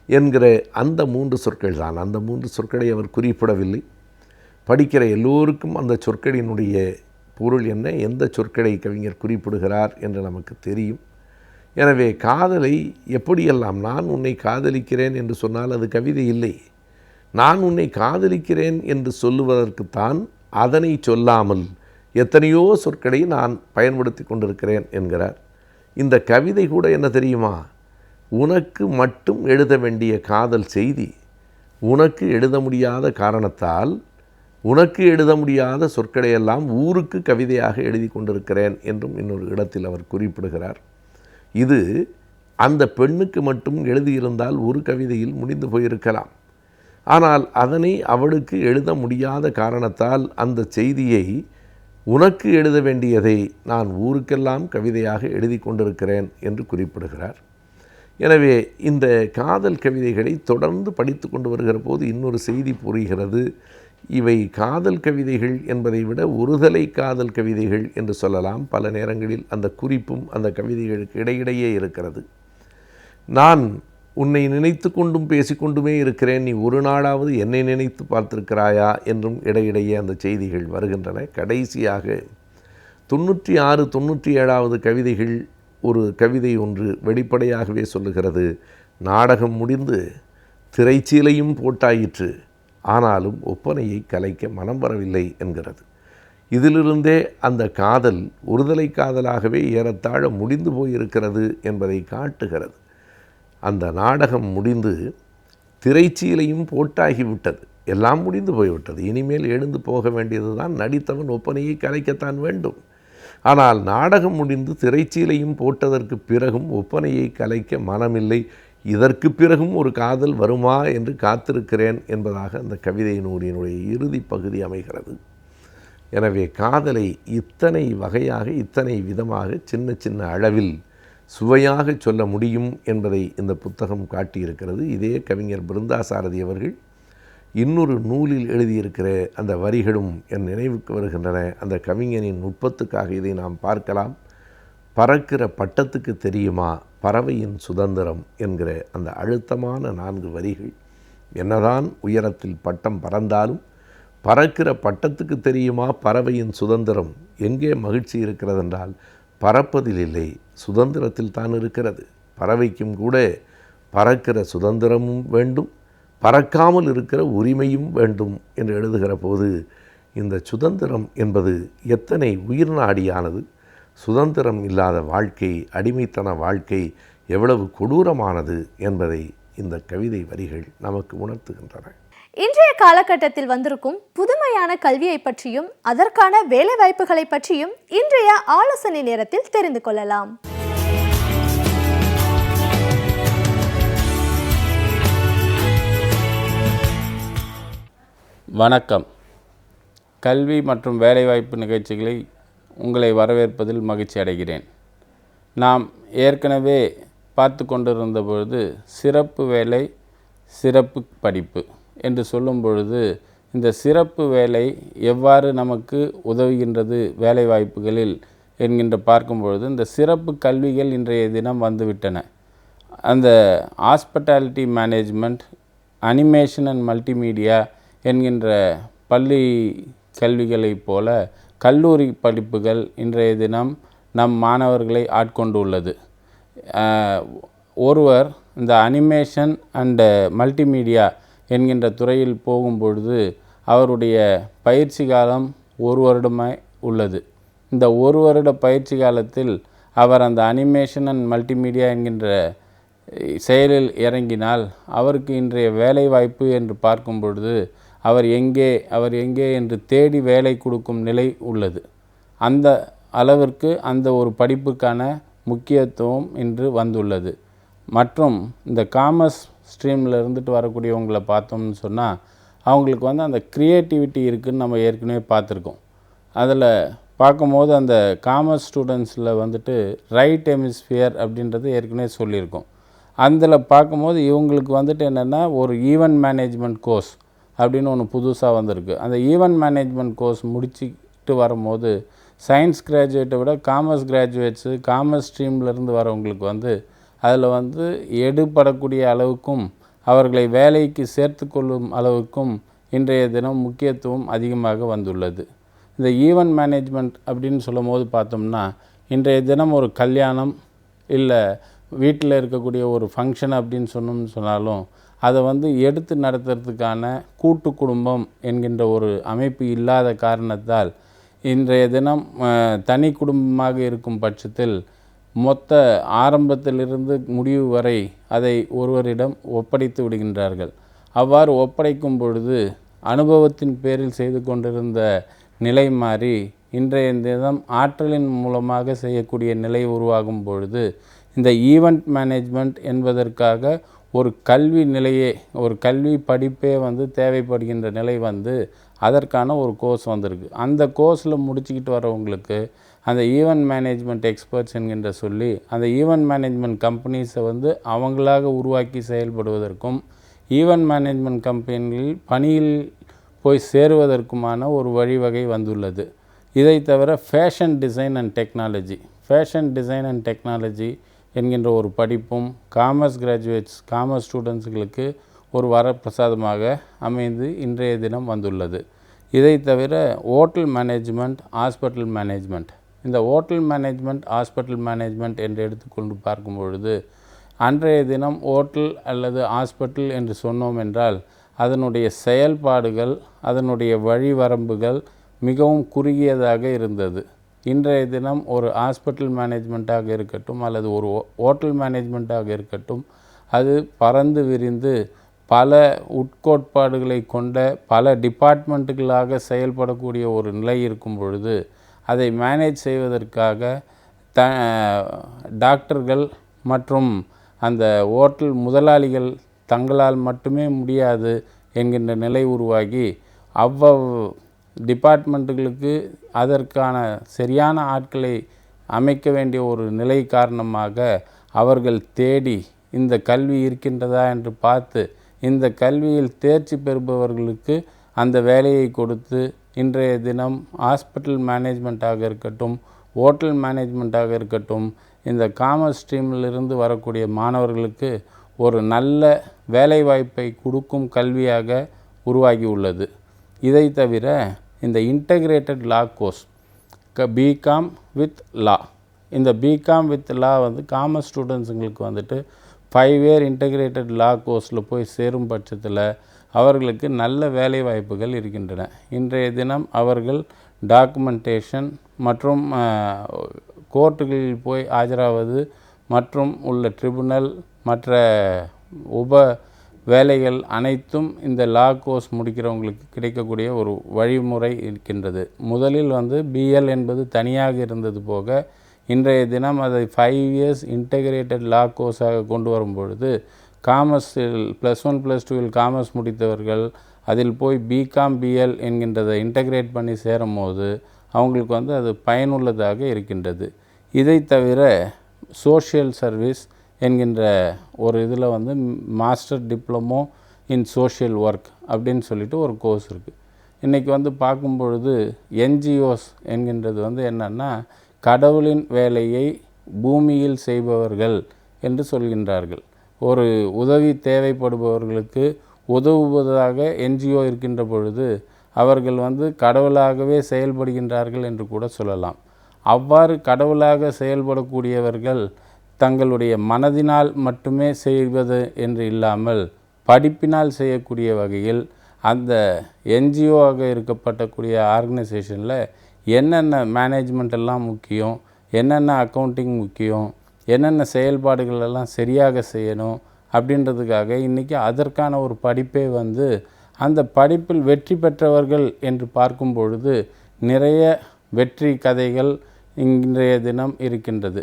என்கிற அந்த 3 சொற்கள் தான். அந்த 3 சொற்களை அவர் குறிப்பிடவில்லை. படிக்கிற எல்லோருக்கும் அந்த சொற்களினுடைய பொருள் என்ன, எந்த சொற்களை கவிஞர் குறிப்பிடுகிறார் என்று நமக்கு தெரியும். எனவே காதலை எப்படியெல்லாம், நான் உன்னை காதலிக்கிறேன் என்று சொன்னால் அது கவிதை இல்லை. நான் உன்னை காதலிக்கிறேன் என்று சொல்லுவதற்குத்தான் அதனை சொல்லாமல் எத்தனையோ சொற்களை நான் பயன்படுத்தி கொண்டிருக்கிறேன் என்கிறார். இந்த கவிதை கூட என்ன தெரியுமா, உனக்கு மட்டும் எழுத வேண்டிய காதல் செய்தி, உனக்கு எழுத முடியாத காரணத்தால் உனக்கு எழுத முடியாத சொற்களையெல்லாம் ஊருக்கு கவிதையாக எழுதி கொண்டிருக்கிறேன் என்றும் இன்னொரு இடத்தில் அவர் குறிப்பிடுகிறார். இது அந்த பெண்ணுக்கு மட்டும் எழுதியிருந்தால் ஒரு கவிதையில் முடிந்து போயிருக்கலாம். ஆனால் அதனை அவளுக்கு எழுத முடியாத காரணத்தால் அந்த செய்தியை, உனக்கு எழுத வேண்டியதை நான் ஊருக்கெல்லாம் கவிதையாக எழுதி கொண்டிருக்கிறேன் என்று குறிப்பிடுகிறார். எனவே இந்த காதல் கவிதைகளை தொடர்ந்து படித்து கொண்டு வருகிற போது இன்னொரு செய்தி புரிகிறது. இவை காதல் கவிதைகள் என்பதை விட ஒருதலை காதல் கவிதைகள் என்று சொல்லலாம். பல நேரங்களில் அந்த குறிப்பும் அந்த கவிதைகளுக்கு இடையிடையே இருக்கிறது. நான் உன்னை நினைத்து கொண்டும் பேசிக்கொண்டுமே இருக்கிறேன், நீ ஒரு நாளாவது என்னை நினைத்து பார்த்திருக்கிறாயா என்றும் இடையிடையே அந்த செய்திகள் வருகின்றன. கடைசியாக 96, 97வது கவிதைகள் ஒரு கவிதை ஒன்று வெளிப்படையாகவே சொல்லுகிறது, நாடகம் முடிந்து திரைச்சீலையும் போட்டாயிற்று, ஆனாலும் ஒப்பனையை கலைக்க மனம் வரவில்லை என்கிறது. இதிலிருந்தே அந்த காதல் ஒருதலை காதலாகவே ஏறத்தாழ முடிந்து போயிருக்கிறது என்பதை காட்டுகிறது. அந்த நாடகம் முடிந்து திரைச்சீலையும் போட்டாகிவிட்டது, எல்லாம் முடிந்து போய்விட்டது. இனிமேல் எழுந்து போக வேண்டியது தான், நடித்தவன் ஒப்பனையை கலைக்கத்தான் வேண்டும். ஆனால் நாடகம் முடிந்து திரைச்சீலையும் போட்டதற்கு பிறகும் ஒப்பனையை கலைக்க மனமில்லை, இதற்கு பிறகும் ஒரு காதல் வருமா என்று காத்திருக்கிறேன் என்பதாக அந்த கவிதை நூலினுடைய இறுதி பகுதி அமைகிறது. எனவே காதலை இத்தனை வகையாக, இத்தனை விதமாக, சின்ன சின்ன அளவில் சுவையாக சொல்ல முடியும் என்பதை இந்த புத்தகம் காட்டியிருக்கிறது. இதே கவிஞர் பிருந்தாசாரதி அவர்கள் இன்னொரு நூலில் எழுதியிருக்கிற அந்த வரிகளும் என் நினைவுக்கு வருகின்றன. அந்த கவிஞனின் நுட்பத்துக்காக இதை நாம் பார்க்கலாம். பறக்கிற பட்டத்துக்கு தெரியுமா பறவையின் சுதந்திரம் என்கிற அந்த அழுத்தமான 4 வரிகள். என்னதான் உயரத்தில் பட்டம் பறந்தாலும் பறக்கிற பட்டத்துக்கு தெரியுமா பறவையின் சுதந்திரம். எங்கே மகிழ்ச்சி இருக்கிறதென்றால் பறப்பதில் இல்லை, சுதந்திரத்தில் தான் இருக்கிறது. பறவைக்கும் கூட பறக்கிற சுதந்திரமும் வேண்டும், பறக்காமல் இருக்கிற உரிமையும் வேண்டும் என்று எழுதுகிற போது இந்த சுதந்திரம் என்பது எத்தனை உயிர் நாடியானது, சுதந்திரம் இல்லாத வாழ்க்கை, அடிமைத்தன வாழ்க்கை எவ்வளவு கொடூரமானது என்பதை இந்த கவிதை வரிகள் நமக்கு உணர்த்துகின்றன. இன்றைய காலகட்டத்தில் வந்திருக்கும் புதுமையான கல்வியை பற்றியும் அதற்கான வேலை வாய்ப்புகளை பற்றியும் இன்றைய ஆலோசனை நேரத்தில் தெரிந்து கொள்ளலாம். வணக்கம். கல்வி மற்றும் வேலைவாய்ப்பு நிகழ்ச்சிகளை உங்களை வரவேற்பதில் மகிழ்ச்சி அடைகிறேன். நாம் ஏற்கனவே பார்த்து கொண்டிருந்த பொழுது சிறப்பு வேலை, சிறப்பு படிப்பு என்று சொல்லும் பொழுது இந்த சிறப்பு வேலை எவ்வாறு நமக்கு உதவுகின்றது வேலைவாய்ப்புகளில் என்கின்ற பார்க்கும் பொழுது இந்த சிறப்பு கல்விகள் இன்றைய தினம் வந்துவிட்டன. அந்த hospitality management, animation and multimedia என்கின்ற பள்ளி கல்விகளைப் போல கல்லூரி படிப்புகள் இன்றைய தினம் நம் மாணவர்களை ஆட்கொண்டுள்ளது. ஒருவர் இந்த அனிமேஷன் அண்டு மல்டிமீடியா என்கின்ற துறையில் போகும்பொழுது அவருடைய பயிற்சி காலம் 1 வருடமாய் உள்ளது. இந்த 1 வருட பயிற்சி காலத்தில் அவர் அந்த அனிமேஷன் அண்ட் மல்டிமீடியா என்கின்ற செயலில் இறங்கினால் அவருக்கு இன்றைய வேலை வாய்ப்பு என்று பார்க்கும் பொழுது அவர் எங்கே என்று தேடி வேலை கொடுக்கும் நிலை உள்ளது. அந்த அளவிற்கு அந்த ஒரு படிப்புக்கான முக்கியத்துவம் இன்று வந்துள்ளது. மற்றும் இந்த காமர்ஸ் ஸ்ட்ரீமில் இருந்துட்டு வரக்கூடியவங்களை பார்த்தோம்னு சொன்னால் அவங்களுக்கு அந்த க்ரியேட்டிவிட்டி இருக்குதுன்னு நம்ம ஏற்கனவே பார்த்துருக்கோம். அதில் பார்க்கும்போது அந்த காமர்ஸ் ஸ்டூடெண்ட்ஸில் ரைட் ஹெமிஸ்பியர் அப்படின்றது ஏற்கனவே சொல்லியிருக்கோம். அதில் பார்க்கும்போது இவங்களுக்கு என்னென்னா ஒரு ஈவெண்ட் மேனேஜ்மெண்ட் கோர்ஸ் அப்படின்னு ஒன்று புதுசாக வந்திருக்கு. அந்த ஈவெண்ட் மேனேஜ்மெண்ட் கோர்ஸ் முடிச்சுட்டு வரும்போது சயின்ஸ் கிராஜுவேட்டை விட காமர்ஸ் கிராஜுவேட்ஸு, காமர்ஸ் ஸ்ட்ரீம்லேருந்து வரவங்களுக்கு அதில் எடுபடக்கூடிய அளவுக்கும் அவர்களை வேலைக்கு சேர்த்து கொள்ளும் அளவுக்கும் இன்றைய தினம் முக்கியத்துவம் அதிகமாக வந்துள்ளது. இந்த ஈவெண்ட் மேனேஜ்மெண்ட் அப்படின்னு சொல்லும் போது பார்த்தோம்னா இன்றைய தினம் ஒரு கல்யாணம் இல்லை வீட்டில் இருக்கக்கூடிய ஒரு ஃபங்க்ஷன் அப்படின்னு சொன்னாலும் அதை எடுத்து நடத்துறதுக்கான கூட்டு குடும்பம் என்கின்ற ஒரு அமைப்பு இல்லாத காரணத்தால் இன்றைய தினம் தனி குடும்பமாக இருக்கும் பட்சத்தில் மொத்த ஆரம்பத்திலிருந்து முடிவு வரை அதை ஒருவரிடம் ஒப்படைத்து விடுகின்றார்கள். அவ்வாறு ஒப்படைக்கும் பொழுது அனுபவத்தின் பேரில் செய்து கொண்டிருந்த நிலை மாறி இன்றைய தினம் ஆற்றலின் மூலமாக செய்யக்கூடிய நிலை உருவாகும் பொழுது இந்த ஈவெண்ட் மேனேஜ்மெண்ட் என்பதற்காக ஒரு கல்வி நிலையே, ஒரு கல்வி படிப்பே தேவைப்படுகின்ற நிலை அதற்கான ஒரு கோர்ஸ் வந்திருக்கு. அந்த கோர்ஸில் முடிச்சுக்கிட்டு வரவங்களுக்கு அந்த ஈவெண்ட் மேனேஜ்மெண்ட் எக்ஸ்பர்ட்ஸ் என்கின்ற சொல்லி அந்த ஈவெண்ட் மேனேஜ்மெண்ட் கம்பெனிஸை அவங்களாக உருவாக்கி செயல்படுவதற்கும் ஈவெண்ட் மேனேஜ்மெண்ட் கம்பெனியில் பணியில் போய் சேருவதற்குமான ஒரு வழிவகை வந்துள்ளது. இதை தவிர ஃபேஷன் டிசைன் அண்ட் டெக்னாலஜி என்கின்ற ஒரு படிப்பும் காமர்ஸ் கிராஜுவேட்ஸ் காமர்ஸ் ஸ்டூடெண்ட்ஸுகளுக்கு ஒரு வரப்பிரசாதமாக அமைந்து இன்றைய தினம் வந்துள்ளது. இதை தவிர ஹோட்டல் மேனேஜ்மெண்ட், ஹாஸ்பிட்டல் மேனேஜ்மெண்ட், இந்த ஹோட்டல் மேனேஜ்மெண்ட், ஹாஸ்பிட்டல் மேனேஜ்மெண்ட் என்று எடுத்துக்கொண்டு பார்க்கும் பொழுது அன்றைய தினம் ஹோட்டல் அல்லது ஹாஸ்பிட்டல் என்று சொன்னோம் என்றால் அதனுடைய செயல்பாடுகள், அதனுடைய வழிவரம்புகள் மிகவும் குறுகியதாக இருந்தது. இன்றைய தினம் ஒரு ஹாஸ்பிட்டல் மேனேஜ்மெண்ட்டாக இருக்கட்டும் அல்லது ஒரு ஹோட்டல் மேனேஜ்மெண்ட்டாக இருக்கட்டும், அது பறந்து விரிந்து பல உட்கோட்பாடுகளை கொண்ட பல டிபார்ட்மெண்ட்டுகளாக செயல்படக்கூடிய ஒரு நிலை இருக்கும் பொழுது அதை மேனேஜ் செய்வதற்காக டாக்டர்கள் மற்றும் அந்த ஹோட்டல் முதலாளிகள் தங்களால் மட்டுமே முடியாது என்கின்ற நிலை உருவாகி அவ்வளவு டிபார்ட்மெண்ட்டுகளுக்கு அதற்கான சரியான ஆட்களை அமைக்க வேண்டிய ஒரு நிலை காரணமாக அவர்கள் தேடி இந்த கல்வி இருக்கின்றதா என்று பார்த்து இந்த கல்வியில் தேர்ச்சி பெறுபவர்களுக்கு அந்த வேலையை கொடுத்து இன்றைய தினம் ஹாஸ்பிட்டல் மேனேஜ்மெண்ட்டாக இருக்கட்டும், ஹோட்டல் மேனேஜ்மெண்ட்டாக இருக்கட்டும், இந்த காமர்ஸ் ஸ்ட்ரீமிலிருந்து வரக்கூடிய மாணவர்களுக்கு ஒரு நல்ல வேலைவாய்ப்பை கொடுக்கும் கல்வியாக உருவாகி உள்ளது. இதை தவிர இந்த integrated law course BCom with law, இந்த பிகாம் வித் லா வந்து காமர்ஸ் ஸ்டூடெண்ட்ஸுங்களுக்கு வந்துட்டு 5 இயர் இன்டகிரேட்டட் லா கோர்ஸில் போய் சேரும் பட்சத்தில் அவர்களுக்கு நல்ல வேலை வாய்ப்புகள் இருக்கின்றன. இன்றைய தினம் அவர்கள் டாக்குமெண்டேஷன் மற்றும் கோர்ட்டுகளில் போய் ஆஜராவது மற்றும் உள்ள ட்ரிபுனல் மற்ற உப வேலைகள் அனைத்தும் இந்த லா கோர்ஸ் முடிக்கிறவங்களுக்கு கிடைக்கக்கூடிய ஒரு வழிமுறை இருக்கின்றது. முதலில் வந்து பிஎல் என்பது தனியாக இருந்தது போக இன்றைய தினம் அதை 5 இயர்ஸ் இன்டகிரேட்டட் லா கோர்ஸாக கொண்டு வரும் பொழுது காமர்ஸில் +1 +2 காமர்ஸ் முடித்தவர்கள் அதில் போய் பிகாம் பிஎல் என்கின்றதை இன்டகிரேட் பண்ணி சேரும் போது அவங்களுக்கு வந்து அது பயனுள்ளதாக இருக்கின்றது. இதை தவிர சோஷியல் சர்வீஸ் என்கின்ற ஒரு இதில் வந்து master diploma in social work அப்படின்னு சொல்லிட்டு ஒரு கோர்ஸ் இருக்குது. இன்றைக்கி வந்து பார்க்கும் பொழுது என்ஜிஓஸ் என்கின்றது வந்து என்னென்னா கடவுளின் வேலையை பூமியில் செய்பவர்கள் என்று சொல்கின்றார்கள். ஒரு உதவி தேவைப்படுபவர்களுக்கு உதவுவதாக என்ஜிஓ இருக்கின்ற பொழுது அவர்கள் வந்து கடவுளாகவே செயல்படுகின்றார்கள் என்று கூட சொல்லலாம். அவ்வாறு கடவுளாக செயல்படக்கூடியவர்கள் தங்களுடைய மனதினால் மட்டுமே செய்வது என்று இல்லாமல் படிப்பினால் செய்யக்கூடிய வகையில் அந்த என்ஜிஓவாக இருக்கப்பட்டக்கூடிய ஆர்கனைசேஷனில் என்னென்ன மேனேஜ்மெண்ட் எல்லாம் முக்கியம், என்னென்ன அக்கௌண்டிங் முக்கியம், என்னென்ன செயல்பாடுகள் எல்லாம் சரியாக செய்யணும் அப்படின்றதுக்காக இன்றைக்கி அதற்கான ஒரு படிப்பே வந்து அந்த படிப்பில் வெற்றி பெற்றவர்கள் என்று பார்க்கும் பொழுது நிறைய வெற்றி கதைகள் இன்றைய தினம் இருக்கின்றது.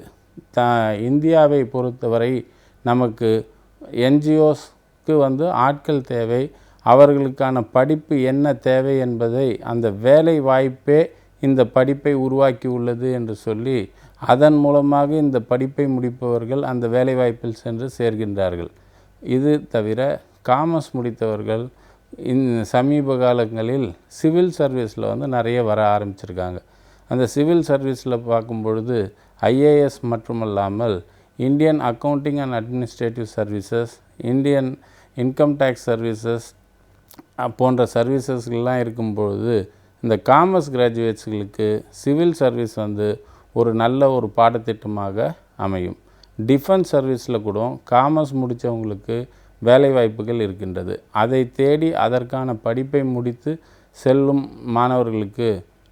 இந்தியாவை பொறுத்தவரை நமக்கு என்ஜிஓஸ்க்கு வந்து ஆட்கள் தேவை, அவர்களுக்கான படிப்பு என்ன தேவை என்பதை அந்த வேலை வாய்ப்பே இந்த படிப்பை உருவாக்கி உள்ளது என்று சொல்லி அதன் மூலமாக இந்த படிப்பை முடிப்பவர்கள் அந்த வேலைவாய்ப்பில் சென்று சேர்கின்றார்கள். இது தவிர காமர்ஸ் முடித்தவர்கள் சமீப காலங்களில் சிவில் சர்வீஸில் வந்து நிறைய வர ஆரம்பிச்சிருக்காங்க. அந்த சிவில் சர்வீஸில் பார்க்கும் பொழுது ஐஏஎஸ் மட்டுமல்லாமல் Indian accounting and administrative services, Indian income tax services போன்ற சர்வீசஸ்கள்லாம் இருக்கும்பொழுது இந்த காமர்ஸ் கிராஜுவேட்ஸுகளுக்கு சிவில் சர்வீஸ் வந்து ஒரு நல்ல ஒரு பாடத்திட்டமாக அமையும். டிஃபென்ஸ் சர்வீஸில் கூட காமர்ஸ் முடித்தவங்களுக்கு வேலைவாய்ப்புகள் இருக்கின்றது. அதை தேடி அதற்கான படிப்பை முடித்து செல்லும் மாணவர்களுக்கு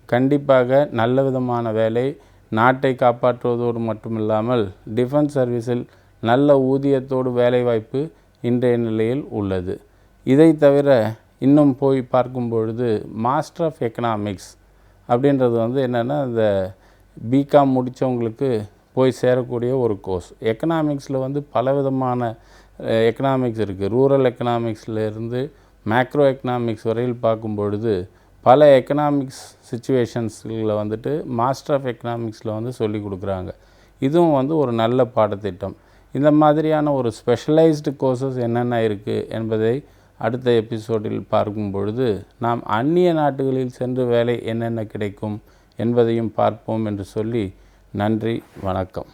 கண்டிப்பாக நல்ல விதமான வேலை, நாட்டை காப்பாற்றுவதோடு மட்டுமில்லாமல் டிஃபென்ஸ் சர்வீஸில் நல்ல ஊதியத்தோடு வேலைவாய்ப்பு இன்றைய நிலையில் உள்ளது. இதை தவிர இன்னும் போய் பார்க்கும் பொழுது மாஸ்டர் ஆஃப் எக்கனாமிக்ஸ் அப்படின்றது வந்து என்னென்னா இந்த பிகாம் முடித்தவங்களுக்கு போய் சேரக்கூடிய ஒரு கோர்ஸ். எக்கனாமிக்ஸில் வந்து பலவிதமான எக்கனாமிக்ஸ் இருக்குது. ரூரல் எக்கனாமிக்ஸ்லேருந்து மேக்ரோ எக்கனாமிக்ஸ் வரையில் பார்க்கும் பொழுது பல எக்கனாமிக்ஸ் சிச்சுவேஷன்ஸில் வந்துட்டு மாஸ்டர் ஆஃப் எக்கனாமிக்ஸில் வந்து சொல்லி கொடுக்குறாங்க. இதுவும் வந்து ஒரு நல்ல பாடத்திட்டம். இந்த மாதிரியான ஒரு ஸ்பெஷலைஸ்டு கோர்சஸ் என்னென்ன இருக்குது என்பதை அடுத்த எபிசோடில் பார்க்கும் பொழுது நாம் அந்நிய நாடுகளில் சென்று வேலை என்னென்ன கிடைக்கும் என்பதையும் பார்ப்போம் என்று சொல்லி நன்றி, வணக்கம்.